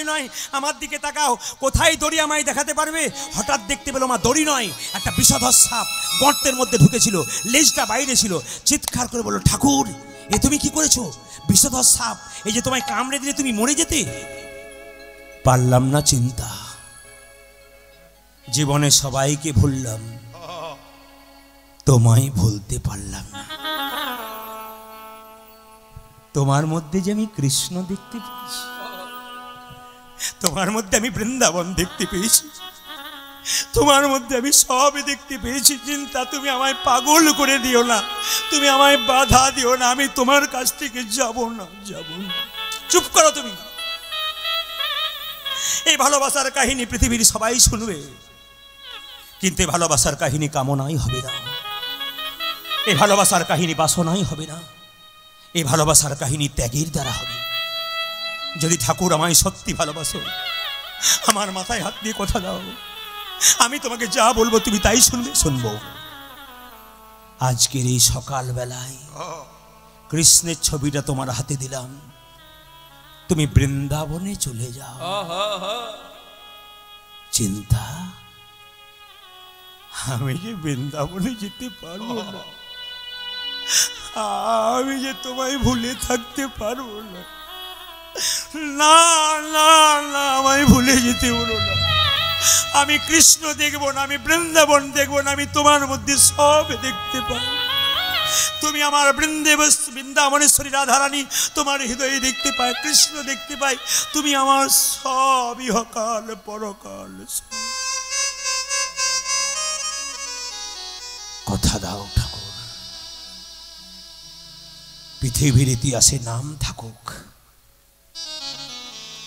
[SPEAKER 1] নয়, আমার দিকে তাকাও, কোথায় দড়ি আমায় দেখাতে পারবে? হঠাৎ দেখতে পেলো মা দড়ি নয়, একটা বিষধর সাপ গর্তের মধ্যে ঢুকেছিল, লেজটা বাইরে ছিল। চিৎকার করে বলল, ঠাকুর, এ তুমি কি করেছো? বিষধর সাপ, এই যে তোমায় কামড়ে দিলে তুমি মরে যেতে। পারলাম না চিন্তা, জীবনে সবাইকে ভুললাম, তোমায় ভুলতে পারলাম না। তোমার মধ্যে যে আমি কৃষ্ণ দেখতে পেয়েছি, তোমার মধ্যে আমি বৃন্দাবন দেখতে পেয়েছি, তোমার মধ্যে আমি সব দেখতে পেয়েছি। চিন্তা, তুমি আমায় পাগল করে দিও না, তুমি আমায় বাধা দিও না, আমি তোমার কাছ থেকে যাব না। চুপ করো তুমি। এই ভালোবাসার কাহিনী পৃথিবীর সবাই শুনবে, কিন্তু এই ভালোবাসার কাহিনী কামনাই হবে না, এই ভালোবাসার কাহিনী বাসনাই হবে না, এই ভালোবাসার কাহিনী ত্যাগের দ্বারা হবে। যদি ঠাকুর আমায় সত্যি ভালোবাসো, আমার মাথায় হাত দিয়ে কথা দাও, আমি তোমাকে যা বলবো তুমি তাই শুনবো। আজকের এই সকাল বেলায় কৃষ্ণের ছবিটা তোমার হাতে দিলাম, তুমি বৃন্দাবনে চলে যাও। চিন্তা, আমি যে বৃন্দাবনে যেতে পারবো না, আমি যে তোমায় ভুলে থাকতে পারবো না। না না না, আমায় ভুলে যেতে বলো না। আমি কৃষ্ণ দেখবো না, আমি বৃন্দাবন দেখবো না, আমি তোমার মধ্যে সব দেখতে পাই। তুমি আমার বৃন্দাবনেশ্বরী রাধারানী, তোমার হৃদয়ে দেখতে পাই, কৃষ্ণ দেখতে পাই। তুমি আমার সব ইহকাল পরকাল। কথা দাও ঠাকুর, পৃথিবীর ইতিহাসে নাম থাকুক,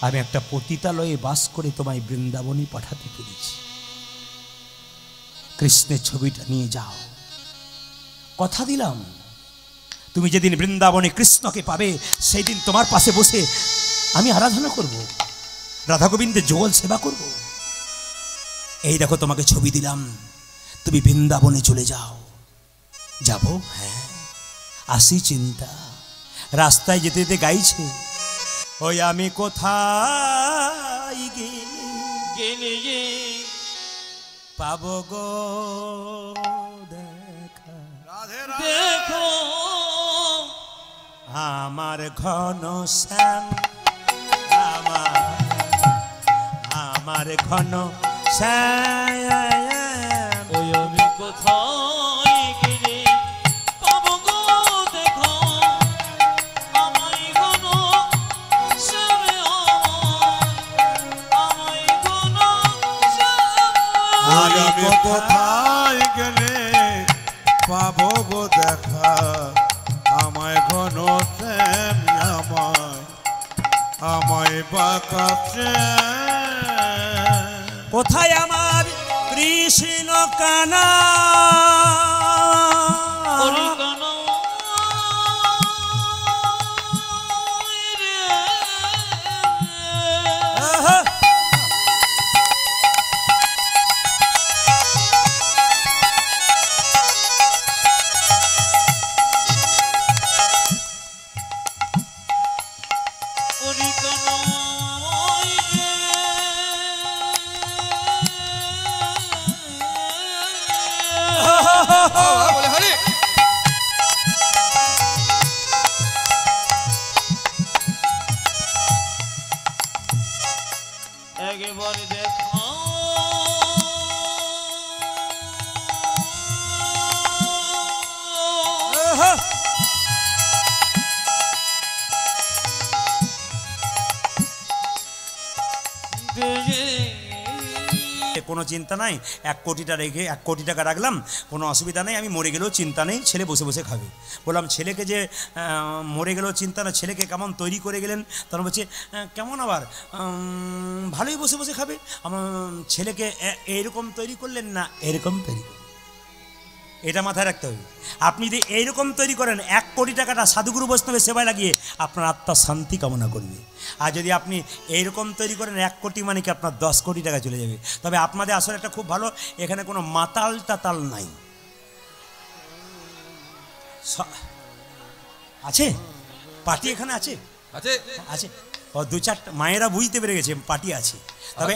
[SPEAKER 1] আমি একটা পতিতালয়ে বাস করে তোমায় বৃন্দাবনে পাঠাতে পেরেছি। কৃষ্ণের ছবিটা নিয়ে যাও, কথা দিলাম। তুমি যেদিন বৃন্দাবনে কৃষ্ণকে পাবে, সেই দিন তোমার পাশে বসে আমি আরাধনা করব, রাধা গোবিন্দের যুগল সেবা করব। এই দেখো, তোমাকে ছবি দিলাম, তুমি বৃন্দাবনে চলে যাও। যাব? হ্যাঁ, আসি চিন্তা। রাস্তায় যেতে যেতে গাইছে, ওই আমি কোথায়
[SPEAKER 2] গেলে যে
[SPEAKER 1] পাবো গো দেখা,
[SPEAKER 3] রাধে রাধে
[SPEAKER 2] দেখো
[SPEAKER 1] আমার ঘন শ্যাম, আমার ঘন শ্যাম।
[SPEAKER 2] ওই আমি কোথায় গেলে পাবো গো দেখো আমায় ঘন শ্যামে আমায় ঘন
[SPEAKER 3] আমি কোথায় গেলে পাবো গো দেখা, আমায় ঘন শ্যাম, আমায় বাঁকা শ্যাম।
[SPEAKER 1] কোথায় আমার কৃষ্ণ কানা, আহা!
[SPEAKER 4] বলে হরি
[SPEAKER 2] একবার দেখো
[SPEAKER 1] আহা! কোনো চিন্তা নাই, 1 কোটিটা রেখে 1 কোটি টাকা রাখলাম, কোনো অসুবিধা নেই, আমি মরে গেলেও চিন্তা নেই, ছেলে বসে বসে খাবে। বললাম ছেলেকে যে মরে গেলেও চিন্তা না, ছেলেকে কেমন তৈরি করে গেলেন? তখন বলছে কেমন আবার, ভালোই বসে বসে খাবে। আমার ছেলেকে এইরকম তৈরি করলেন না এরকম তৈরি করলেন, এটা মাথায় রাখতে হবে। আপনি যদি এইরকম তৈরি করেন 1 কোটি টাকাটা সাধুগুরু বৈষ্ণবের সেবায় লাগিয়ে আপনার আত্মার শান্তি কামনা করবে। আর যদি আপনি এইরকম তৈরি করেন 1 কোটি মানে কি আপনার 10 কোটি টাকা চলে যাবে। তবে আপনাদের আসলে একটা খুব ভালো, এখানে কোনো মাতাল টাতাল নাই, আছে পার্টি এখানে আছে
[SPEAKER 4] আছে
[SPEAKER 1] আছে, ও 2-4টা মায়েরা বুঝতে পেরে গেছে পার্টি আছে। তবে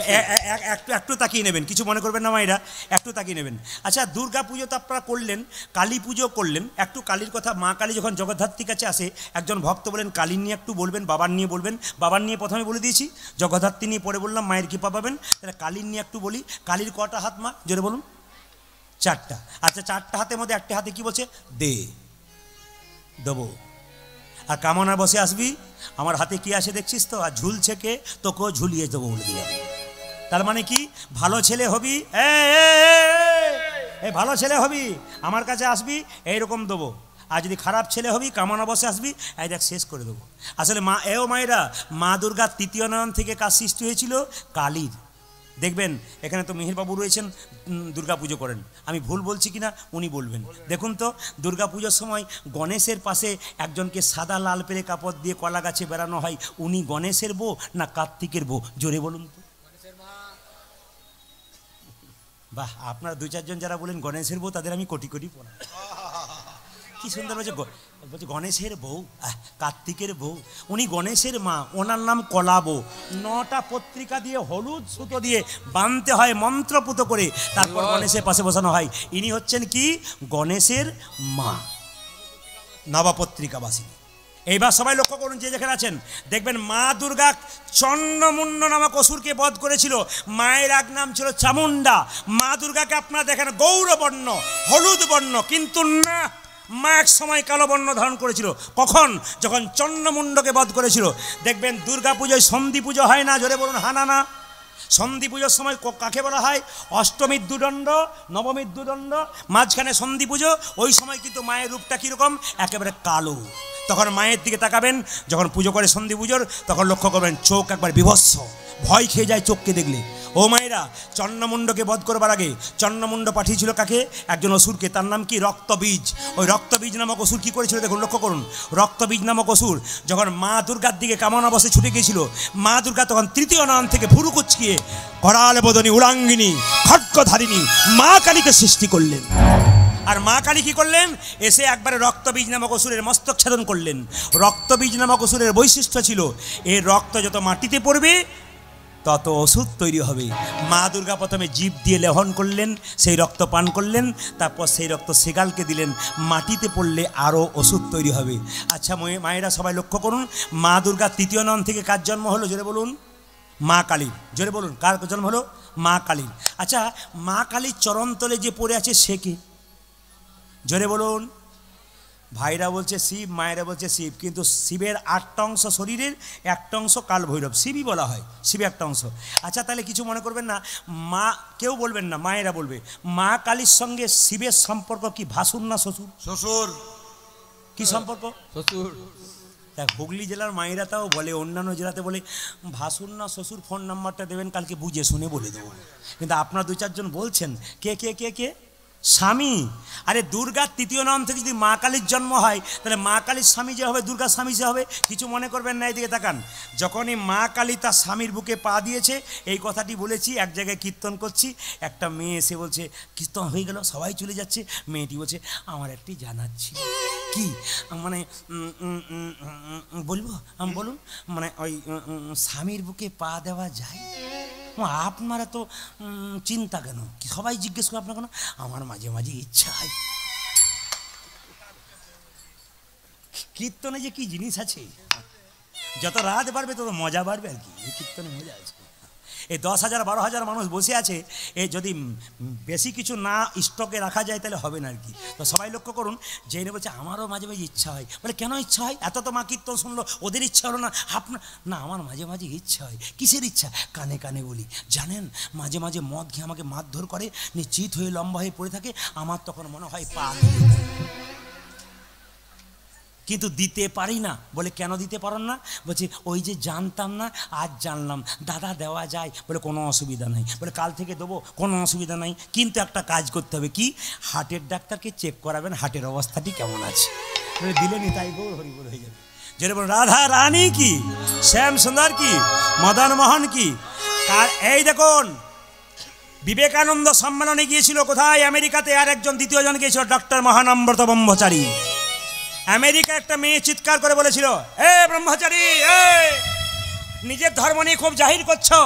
[SPEAKER 1] একটু তাকিয়ে নেবেন, কিছু মনে করবেন না মায়েরা, একটু তাকিয়ে নেবেন। আচ্ছা দুর্গা পুজো তো আপনারা করলেন, কালী পুজো করলেন, একটু কালীর কথা, মা কালী যখন জগদ্ধাত্রীর কাছে আসে, একজন ভক্ত বলেন কালী নিয়ে একটু বলবেন, বাবার নিয়ে বলবেন। বাবার নিয়ে প্রথমে বলে দিয়েছি, জগদ্ধাত্রী নিয়ে পরে বললাম মায়ের কৃপা পাবেন। তাহলে কালীর নিয়ে একটু বলি। কালীর কটা হাত মা জোরে বলুন? 4টা। আচ্ছা 4টা হাতের মধ্যে একটা হাতে কি বলছে? দে, দেবো। আর কামনা বসে আসবি, আমার হাতে কি আসে দেখছিস তো, আর ঝুলছে কে, তোকেও ঝুলিয়ে দেবো বলে দিলাম। তার মানে কি, ভালো ছেলে হবি, ভালো ছেলে হবি আমার কাছে আসবি এইরকম দেবো। আর যদি খারাপ ছেলে হবি কামনা বসে আসবি, এই দেখ শেষ করে দেবো। আসলে মা মায়েরা, মা দুর্গার 3য় নয়ন থেকে কাজ সৃষ্টি হয়েছিল কালীর। দেখবেন এখানে তো মিহিরবাবু রয়েছেন, দুর্গা পুজো করেন, আমি ভুল বলছি কিনা উনি বলবেন। দেখুন তো দুর্গা পুজোর সময় গণেশের পাশে একজনকে সাদা লাল পেরে কাপড় দিয়ে কলা গাছে বেড়ানো হয়, উনি গণেশের বউ না কার্তিকের বউ? জোরে বলুন তো। বাহ, আপনারা 2-4 জন যারা বলেন গণেশের বউ, তাদের আমি কোটি কোটি প্রণাম। কি সুন্দর বলছে, বলছে গণেশের বউ, কার্তিকের বউ, উনি গণেশের মা, ওনার নাম কলা বউ। 9টা পত্রিকা দিয়ে হলুদ সুতো দিয়ে বাঁধতে হয় মন্ত্রপুত করে, তারপর গণেশের পাশে বসানো হয়। ইনি হচ্ছেন কি গণেশের মা, নবপত্রিকাবাসী। এইবার সবাই লক্ষ্য করুন, যে যেখানে আছেন দেখবেন মা দুর্গা চন্ডমুণ্ড নামক অসুরকে বধ করেছিল। মায়ের এক নাম ছিল চামুন্ডা। মা দুর্গাকে আপনারা দেখেন গৌরবর্ণ, হলুদ বর্ণ, কিন্তু না, মা এক সময় কালো বর্ণ ধারণ করেছিল। কখন? যখন চন্ডমুণ্ডকে বধ করেছিল। দেখবেন দুর্গা পুজোয় সন্ধি পুজো হয় না, জোরে বলুন হানা না। সন্ধি পুজোর সময় কাকে বলা হয়? অষ্টমীর 2 দণ্ড, নবমীর 2 দণ্ড, মাঝখানে সন্ধি পুজো। ওই সময় কিন্তু মায়ের রূপটা কীরকম? একেবারে কালো। তখন মায়ের দিকে তাকাবেন, যখন পুজো করে সন্ধি পুজোর, তখন লক্ষ্য করবেন চোখ একবার বিভৎস, ভয় খেয়ে যায় চোখকে দেখলে। ও মায়েরা, চন্ডমুণ্ডকে বধ করবার আগে চন্ডমুণ্ড পাঠিয়েছিল কাকে? একজন অসুরকে, তার নাম কি? রক্তবীজ। ওই রক্তবীজ নামক অসুর কী করেছিল দেখুন, লক্ষ্য করুন। রক্তবীজ নামক অসুর যখন মা দুর্গার দিকে কামনা বসে ছুটে গিয়েছিল, মা দুর্গা তখন 3য় নয়ন থেকে ভুরু কুচকিয়ে করাল বদনী উলাঙ্গিনী খড়্গধারিণী মা কালীকে সৃষ্টি করলেন। আর মা কালী কি করলেন? এসে একবারে রক্তবীজ নামক অসুরের মস্তক ছেদন করলেন। রক্তবীজ নামক অসুরের বৈশিষ্ট্য ছিল এর রক্ত যত মাটিতে পড়বে তত ওষুধ তৈরি হবে। মা দুর্গা প্রথমে জীব দিয়ে লেহন করলেন, সেই রক্ত পান করলেন, তারপর সেই রক্ত সেগালকে দিলেন, মাটিতে পড়লে আরও ওষুধ তৈরি হবে। আচ্ছা মায়েরা সবাই লক্ষ্য করুন, মা দুর্গার তৃতীয় নাম থেকে কার জন্ম হলো? জোরে বলুন। মা কালীর। জোরে বলুন, কার জন্ম হলো? মা কালীর। আচ্ছা, মা কালীর চরণতলে যে পড়ে আছে সে কে? জোরে বলুন। ভাইরা বলছে শিব, মায়েরা বলছে শিব, কিন্তু শিবের 8টা অংশ শরীরের, একটা অংশ কাল ভৈরব, শিবই বলা হয়, শিবের একটা অংশ। আচ্ছা, তাহলে কিছু মনে করবেন না, মা কেউ বলবেন না, মায়েরা বলবে মা কালীর সঙ্গে শিবের সম্পর্ক কি ভাসুর না শ্বশুর?
[SPEAKER 3] শ্বশুর।
[SPEAKER 1] কি সম্পর্ক?
[SPEAKER 4] শ্বশুর।
[SPEAKER 1] দেখ, হুগলি জেলার মায়েরা তাও বলে, অন্যান্য জেলাতে বলে ভাসুর না শ্বশুর। ফোন নাম্বারটা দেবেন, কালকে বুঝে শুনে বলে দেবো। কিন্তু আপনারা 2-4 জন বলছেন কে কে কে কে? স্বামী। আরে দুর্গার তৃতীয় নাম থেকে যদি মা কালীর জন্ম হয়, তাহলে মা কালীর স্বামী যে হবে দুর্গার স্বামী যে হবে। কিছু মনে করবেন না, এদিকে তাকান। যখনই মা কালী তার স্বামীর বুকে পা দিয়েছে, এই কথাটি বলেছি, এক জায়গায় কীর্তন করছি, একটা মেয়ে এসে বলছে কীর্তন হয়ে গেল, সবাই চলে যাচ্ছে, মেয়েটি বলছে আমার একটি জানাচ্ছি। কি মানে বলবো? বলুন। মানে ওই স্বামীর বুকে পা দেওয়া যায়? আপনারা তো চিন্তা কেন? সবাই জিজ্ঞেস করে আপনার কেন? আমার মাঝে মাঝে ইচ্ছা হয়। কীর্তনে যে কি জিনিস আছে, যত রাত বাড়বে তত মজা বাড়বে আর কি। এই কীর্তনে মজা আছে। এই 10,000 12,000 মানুষ বসে আছে, এ যদি বেশি কিছু না স্টকে রাখা যায় তাহলে হবে না আর কি। তো সবাই লক্ষ্য করুন, জেনে বলছে আমারও মাঝে মাঝে ইচ্ছা হয়। বলে কেন ইচ্ছা হয়? এত তো মা কীর্তন শুনলো, ওদের ইচ্ছা হলো না? আপনার না, আমার মাঝে মাঝে ইচ্ছা হয়। কিসের ইচ্ছা? কানে কানে বলি। জানেন, মাঝে মাঝে মদ খেয়ে আমাকে মারধর করে, নিশ্চিত হয়ে লম্বা হয়ে পড়ে থাকে, আমার তখন মনে হয় পা কিন্তু দিতে পারি না। বলে কেন দিতে পারেন না? বলছে ওই যে জানতাম না, আজ জানলাম। দাদা দেওয়া যায়? বলে কোনো অসুবিধা নাই। বলে কাল থেকে দেবো, কোনো অসুবিধা নাই, কিন্তু একটা কাজ করতে হবে। কি? হার্টের ডাক্তারকে চেক করাবেন, হার্টের অবস্থাটি কেমন আছে। বলে দিলেনি, তাই গৌর হরিবল হয়ে যাবে। যেটা বলুন, রাধা রানী কি, শ্যাম সুন্দর কি, মদন মোহন কি। এই দেখুন, বিবেকানন্দ সম্মেলনে গিয়েছিল কোথায়? আমেরিকাতে। আর একজন দ্বিতীয় জন গিয়েছিল, ডক্টর মহানম্রত ব্রহ্মচারী। আমেরিকা একটা মেয়ে চিৎকার করে বলেছিল, এ ব্রহ্মচারী, নিজের ধর্ম নিয়ে খুব জাহির করছো,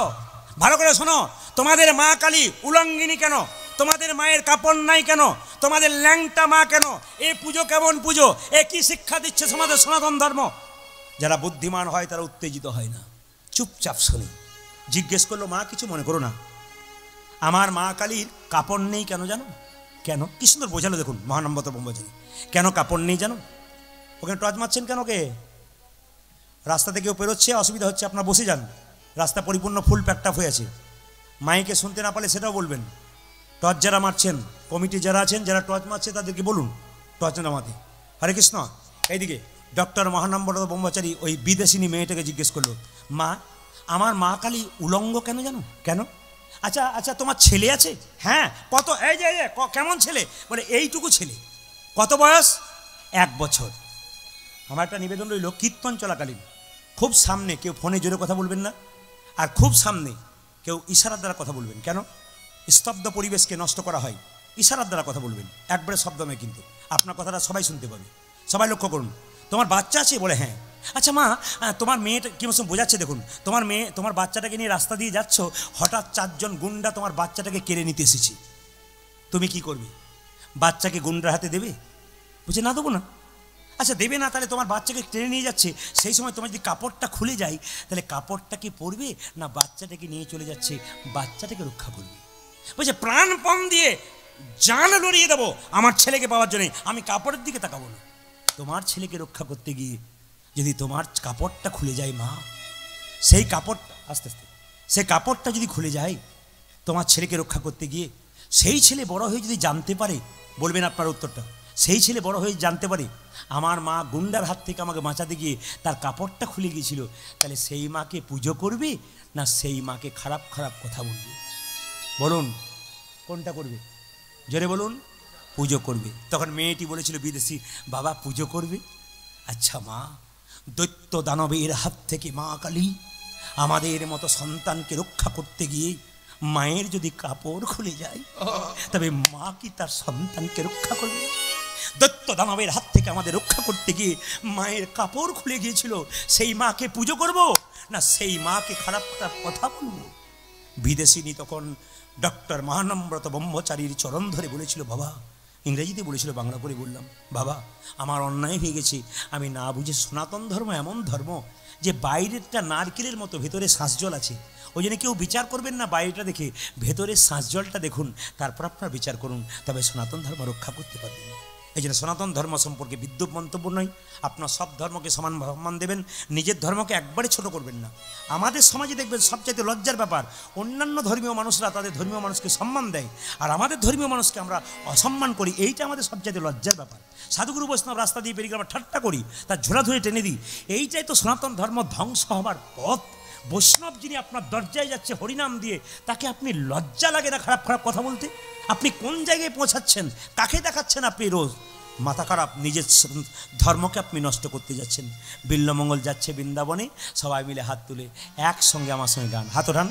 [SPEAKER 1] ভালো করে শোনো। তোমাদের মা কালী উলঙ্গিনী কেন? তোমাদের মায়ের কাপড় নাই কেন? তোমাদের ল্যাংটা মা কেন? এ পুজো কেমন পুজো? এ কি শিক্ষা দিচ্ছে তোমাদের সনাতন ধর্ম? যারা বুদ্ধিমান হয় তারা উত্তেজিত হয় না, চুপচাপ শোনে। জিজ্ঞেস করলো, মা কিছু মনে করো না, আমার মা কালীর কাপড় নেই কেন জানো? কেন? কি সুন্দর বোঝালো দেখুন মহানম্রত ব্রহ্মচারী। কেন কাপড় নেই জানো? ওখানে টর্চ মারছেন কেন? কে? রাস্তাতে কেউ পেরোচ্ছে, অসুবিধা হচ্ছে, আপনার বসে যান। রাস্তা পরিপূর্ণ ফুল প্যাকটাপ হয়ে আছে। মাইকে শুনতে না পারলে সেটাও বলবেন। টর্চ যারা মারছেন, কমিটি যারা আছেন, যারা টর্চ মারছে তাদেরকে বলুন টর্চ নামাতে। হরে কৃষ্ণ। এইদিকে ডক্টর মহানম্রত ব্রহ্মচারী ওই বিদেশিনী মেয়েটাকে জিজ্ঞেস করলো, মা আমার মা কালী উলঙ্গ কেন জানো? কেন? আচ্ছা আচ্ছা, তোমার ছেলে আছে? হ্যাঁ। কত? এই যে কেমন ছেলে? বলে এইটুকু ছেলে। কত বয়স? 1 বছর। আমার একটা নিবেদন রইল, কীর্তন চলাকালীন খুব সামনে কেউ ফোনে জোরে কথা বলবেন না, আর খুব সামনে কেউ ইশারার দ্বারা কথা বলবেন। কেন? স্তব্ধ পরিবেশকে নষ্ট করা হয়, ইশারার দ্বারা কথা বলবেন, একবারে শব্দ নয়, কিন্তু আপনার কথাটা সবাই শুনতে পাবে। সবাই লক্ষ্য করুন। তোমার বাচ্চা আছে? বলে হ্যাঁ। আচ্ছা মা, তোমার মেয়েটা কেমন বোঝাচ্ছে দেখুন। তোমার মেয়ে তোমার বাচ্চাটাকে নিয়ে রাস্তা দিয়ে যাচ্ছ, হঠাৎ 4 জন গুন্ডা তোমার বাচ্চাটাকে কেড়ে নিতে এসেছে, তুমি কি করবে? বাচ্চাকে গুন্ডার হাতে দেবে? বুঝে না, দেবো না। আচ্ছা দেবে না, তাহলে তোমার বাচ্চাকে টেনে নিয়ে যাচ্ছে, সেই সময় তোমার যদি কাপড়টা খুলে যায়, তাহলে কাপড়টাকে পরবে না বাচ্চাটাকে নিয়ে চলে যাচ্ছে, বাচ্চাটাকে রক্ষা করবে? বলছে প্রাণপণ দিয়ে জান লড়িয়ে দেবো আমার ছেলেকে পাওয়ার জন্য, আমি কাপড়ের দিকে তাকাবো না। তোমার ছেলেকে রক্ষা করতে গিয়ে যদি তোমার কাপড়টা খুলে যায় মা, সেই কাপড়টা আস্তে আস্তে সেই কাপড়টা যদি খুলে যায় তোমার ছেলেকে রক্ষা করতে গিয়ে, সেই ছেলে বড় হয়ে যদি জানতে পারে, বলবেন আপনার উত্তরটা, সেই ছেলে বড় হয়ে জানতে পারে আমার মা গুন্ডার হাত থেকে আমাকে বাঁচাতে গিয়ে তার কাপড়টা খুলে গিয়েছিল, তাহলে সেই মাকে পুজো করবে না সেই মাকে খারাপ খারাপ কথা বলবে? বলুন কোনটা করবে? জোরে বলুন। পুজো করবে। তখন মেয়েটি বলেছিল বিদেশি, বাবা পুজো করবে? আচ্ছা মা, দৈত্য দানবের হাত থেকে মা কালী আমাদের মতো সন্তানকে রক্ষা করতে গিয়ে মায়ের যদি কাপড় খুলে যায় তবে মা কি তার সন্তানকে রক্ষা করবে? দৈত্য দানবের হাত থেকে আমাদের রক্ষা করতে গিয়ে মায়ের কাপড় খুলে গিয়েছিল, সেই মাকে পুজো করব না সেই মাকে খারাপ খারাপ কথা বলবো? বিদেশিনী তখন ডক্টর মহানম্রত ব্রহ্মচারীর চরণ ধরে বলেছিল, বাবা, ইংরেজিতে বলেছিল, বাংলা করে বললাম, বাবা আমার অন্যায় হয়ে গেছে, আমি না বুঝে, সনাতন ধর্ম এমন ধর্ম যে বাইরেরটা নারকেলের মতো ভেতরে শ্বাসজল আছে, ওই জন্য কেউ বিচার করবেন না বাইরেটা দেখে, ভেতরে শ্বাসজলটা দেখুন, তারপর আপনার বিচার করুন, তবে সনাতন ধর্ম রক্ষা করতে পারবেন। এই জন্য সনাতন ধর্ম সম্পর্কে বিদ্রূপ মন্তব্য নয়, আপনার সব ধর্মকে সমান সম্মান দেবেন, নিজের ধর্মকে একবারে ছোট করবেন না। আমাদের সমাজে দেখবেন সবচাইতে লজ্জার ব্যাপার, অন্যান্য ধর্মীয় মানুষরা তাদের ধর্মীয় মানুষকে সম্মান দেয় আর আমাদের ধর্মীয় মানুষকে আমরা অসম্মান করি, এইটা আমাদের সবচাইতে লজ্জার ব্যাপার। সাধুগুরু বৈষ্ণব রাস্তা দিয়ে পেরিয়ে আমরা ঠাট্টা করি, তার ঝোলা ধরে টেনে দিই, এইটাই তো সনাতন ধর্ম ধ্বংস হবার পথ। বৈষ্ণব যিনি আপনার দরজায় যাচ্ছে হরিনাম দিয়ে, তাকে আপনি লজ্জা লাগে না খারাপ খারাপ কথা বলতে? আপনি কোন জায়গায় পৌঁছাচ্ছেন, কাকে দেখাচ্ছেন আপনি রোজ? মাথা খারাপ, নিজের ধর্মকে আপনি নষ্ট করতে যাচ্ছেন। বিল্লমঙ্গল যাচ্ছে বৃন্দাবনে, সবাই মিলে হাত তুলে একসঙ্গে আমার সঙ্গে গান, হাত ওঠান,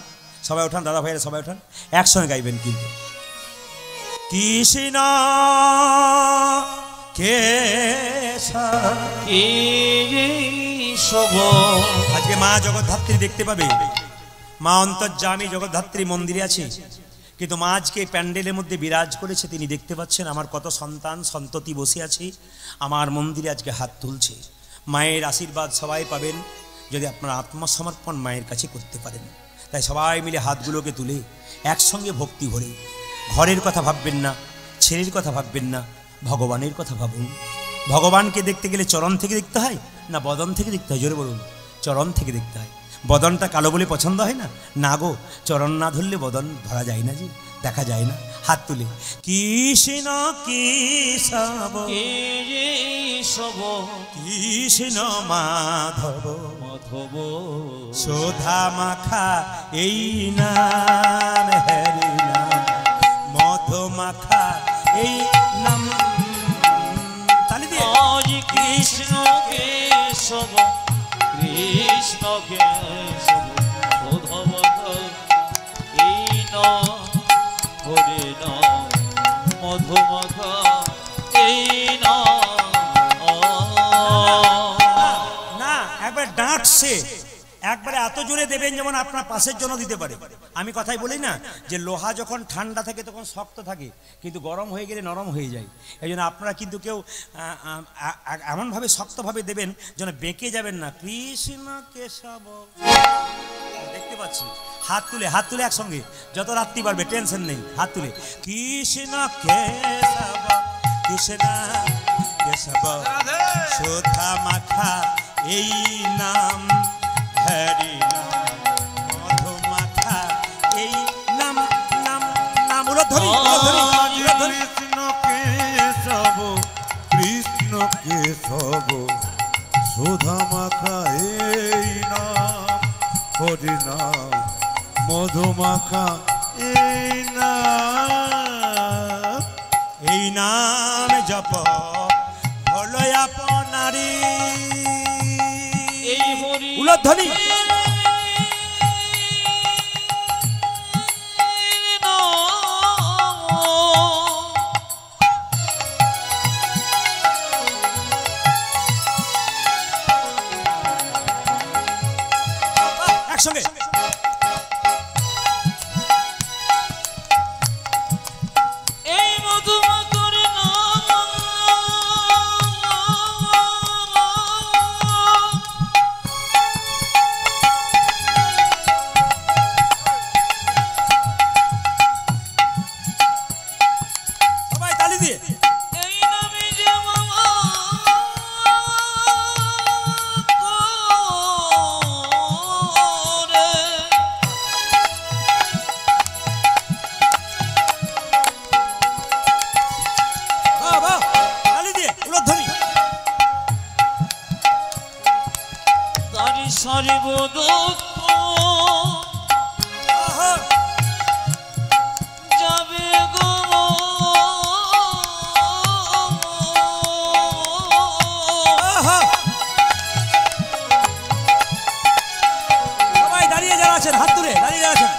[SPEAKER 1] সবাই ওঠান, দাদা ভাইয়েরা সবাই ওঠান, একসঙ্গে গাইবেন কিন্তু কৃষ্ণ কেশব। আজকে মা জগদ্ধাত্রী দেখতে পাবে, মা অন্তর্যামী জগদ্ধাত্রী মন্দিরে আছে, কিন্তু মা আজকে প্যান্ডেলের মধ্যে বিরাজ করেছে, তিনি দেখতে পাচ্ছেন আমার কত সন্তান সন্ততি বসে আছে, আমার মন্দিরে আজকে হাত তুলছে। মায়ের আশীর্বাদ সবাই পাবেন যদি আপনারা আত্মসমর্পণ মায়ের কাছে করতে পারেন। তাই সবাই মিলে হাতগুলোকে তুলে একসঙ্গে ভক্তি ভরে, ঘরের কথা ভাববেন না, ছেলের কথা ভাববেন না, ভগবানের কথা ভাবুন। ভগবানকে দেখতে গেলে চরণ থেকে দেখতে হয় না বদন থেকে দেখতে হয়? জোরে বলুন। চরণ থেকে দেখতে হয়। বদনটা কালো বলে পছন্দ হয় না? না গো, চরণ না ধরলে বদন ধরা যায় না, যে দেখা যায় না। হাত তুলে কৃষ্ণ কেশব
[SPEAKER 2] কেশব
[SPEAKER 1] কৃষ্ণ মাধব
[SPEAKER 2] মাধব
[SPEAKER 1] শোধা মাখা এই নাম, হরি নাম মধ মাখা এই নাম। তালি দিয়ে
[SPEAKER 2] আজ কৃষ্ণ কেশব কৃষ্ণ কেশব মাধব এই নাম, হরে নাম মধু মাখা এই
[SPEAKER 1] না, একবার ডাঁটছে, একবারে এত জোরে দেবেন যেমন আপনার পাশের জন্য দিতে পারে। আমি কথাই বলি না যে লোহা যখন ঠান্ডা থাকে তখন শক্ত থাকে, কিন্তু গরম হয়ে গেলে নরম হয়ে যায়। এই জন্য আপনারা কিন্তু কেউ এমনভাবে শক্তভাবে দেবেন যেন বেঁকে যাবেন না। কৃষ্ণ কেশব, দেখতে পাচ্ছি, হাত তুলে, হাত তুলে একসঙ্গে, যত রাত্রি পারবে টেনশন নেই, হাত তুলে কৃষ্ণ কেশব কৃষ্ণ কেশব শোধা মাখা এই নাম, হরি নাম মধু মাখা এই নাম, নাম নাম। উলধ্বনি, উলধ্বনি, উলধ্বনি।
[SPEAKER 3] কৃষ্ণ কেশব কৃষ্ণ কেশব সুধা মাখা এই নাম, হরি নাম মধু মাখা এই নাম।
[SPEAKER 1] এই নাম জপ হলো আপনারি।
[SPEAKER 2] এই হরি
[SPEAKER 1] উলধ্বনি। একসঙ্গে
[SPEAKER 2] এই মধু মাখা নাম,
[SPEAKER 1] সবাই তালি দিয়ে
[SPEAKER 2] এই নামে যে মামা করে
[SPEAKER 1] বাহ বাহ, তালি দিয়ে উলধ্বনি।
[SPEAKER 2] তারি সর্বদত্ত
[SPEAKER 1] আহা,
[SPEAKER 2] যাবে গো
[SPEAKER 1] আহা। সবাই দাঁড়িয়ে যারা আছেন হাত তুলে দাঁড়িয়ে যারা আছেন,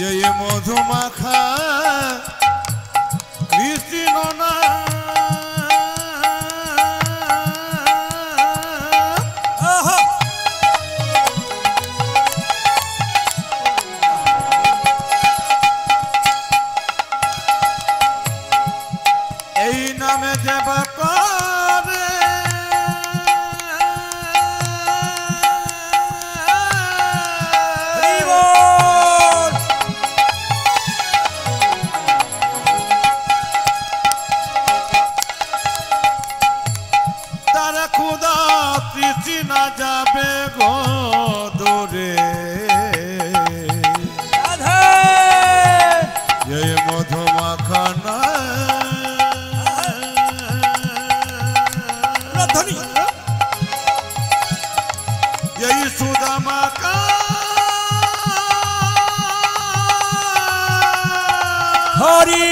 [SPEAKER 3] ये मधुमाखा কৃষ্ণ না এই নামে দেব করে তার খুদা তৃষ্ণা যাবে গো দূরে এই মধুমাখানা এই সুদামাকা
[SPEAKER 1] হরি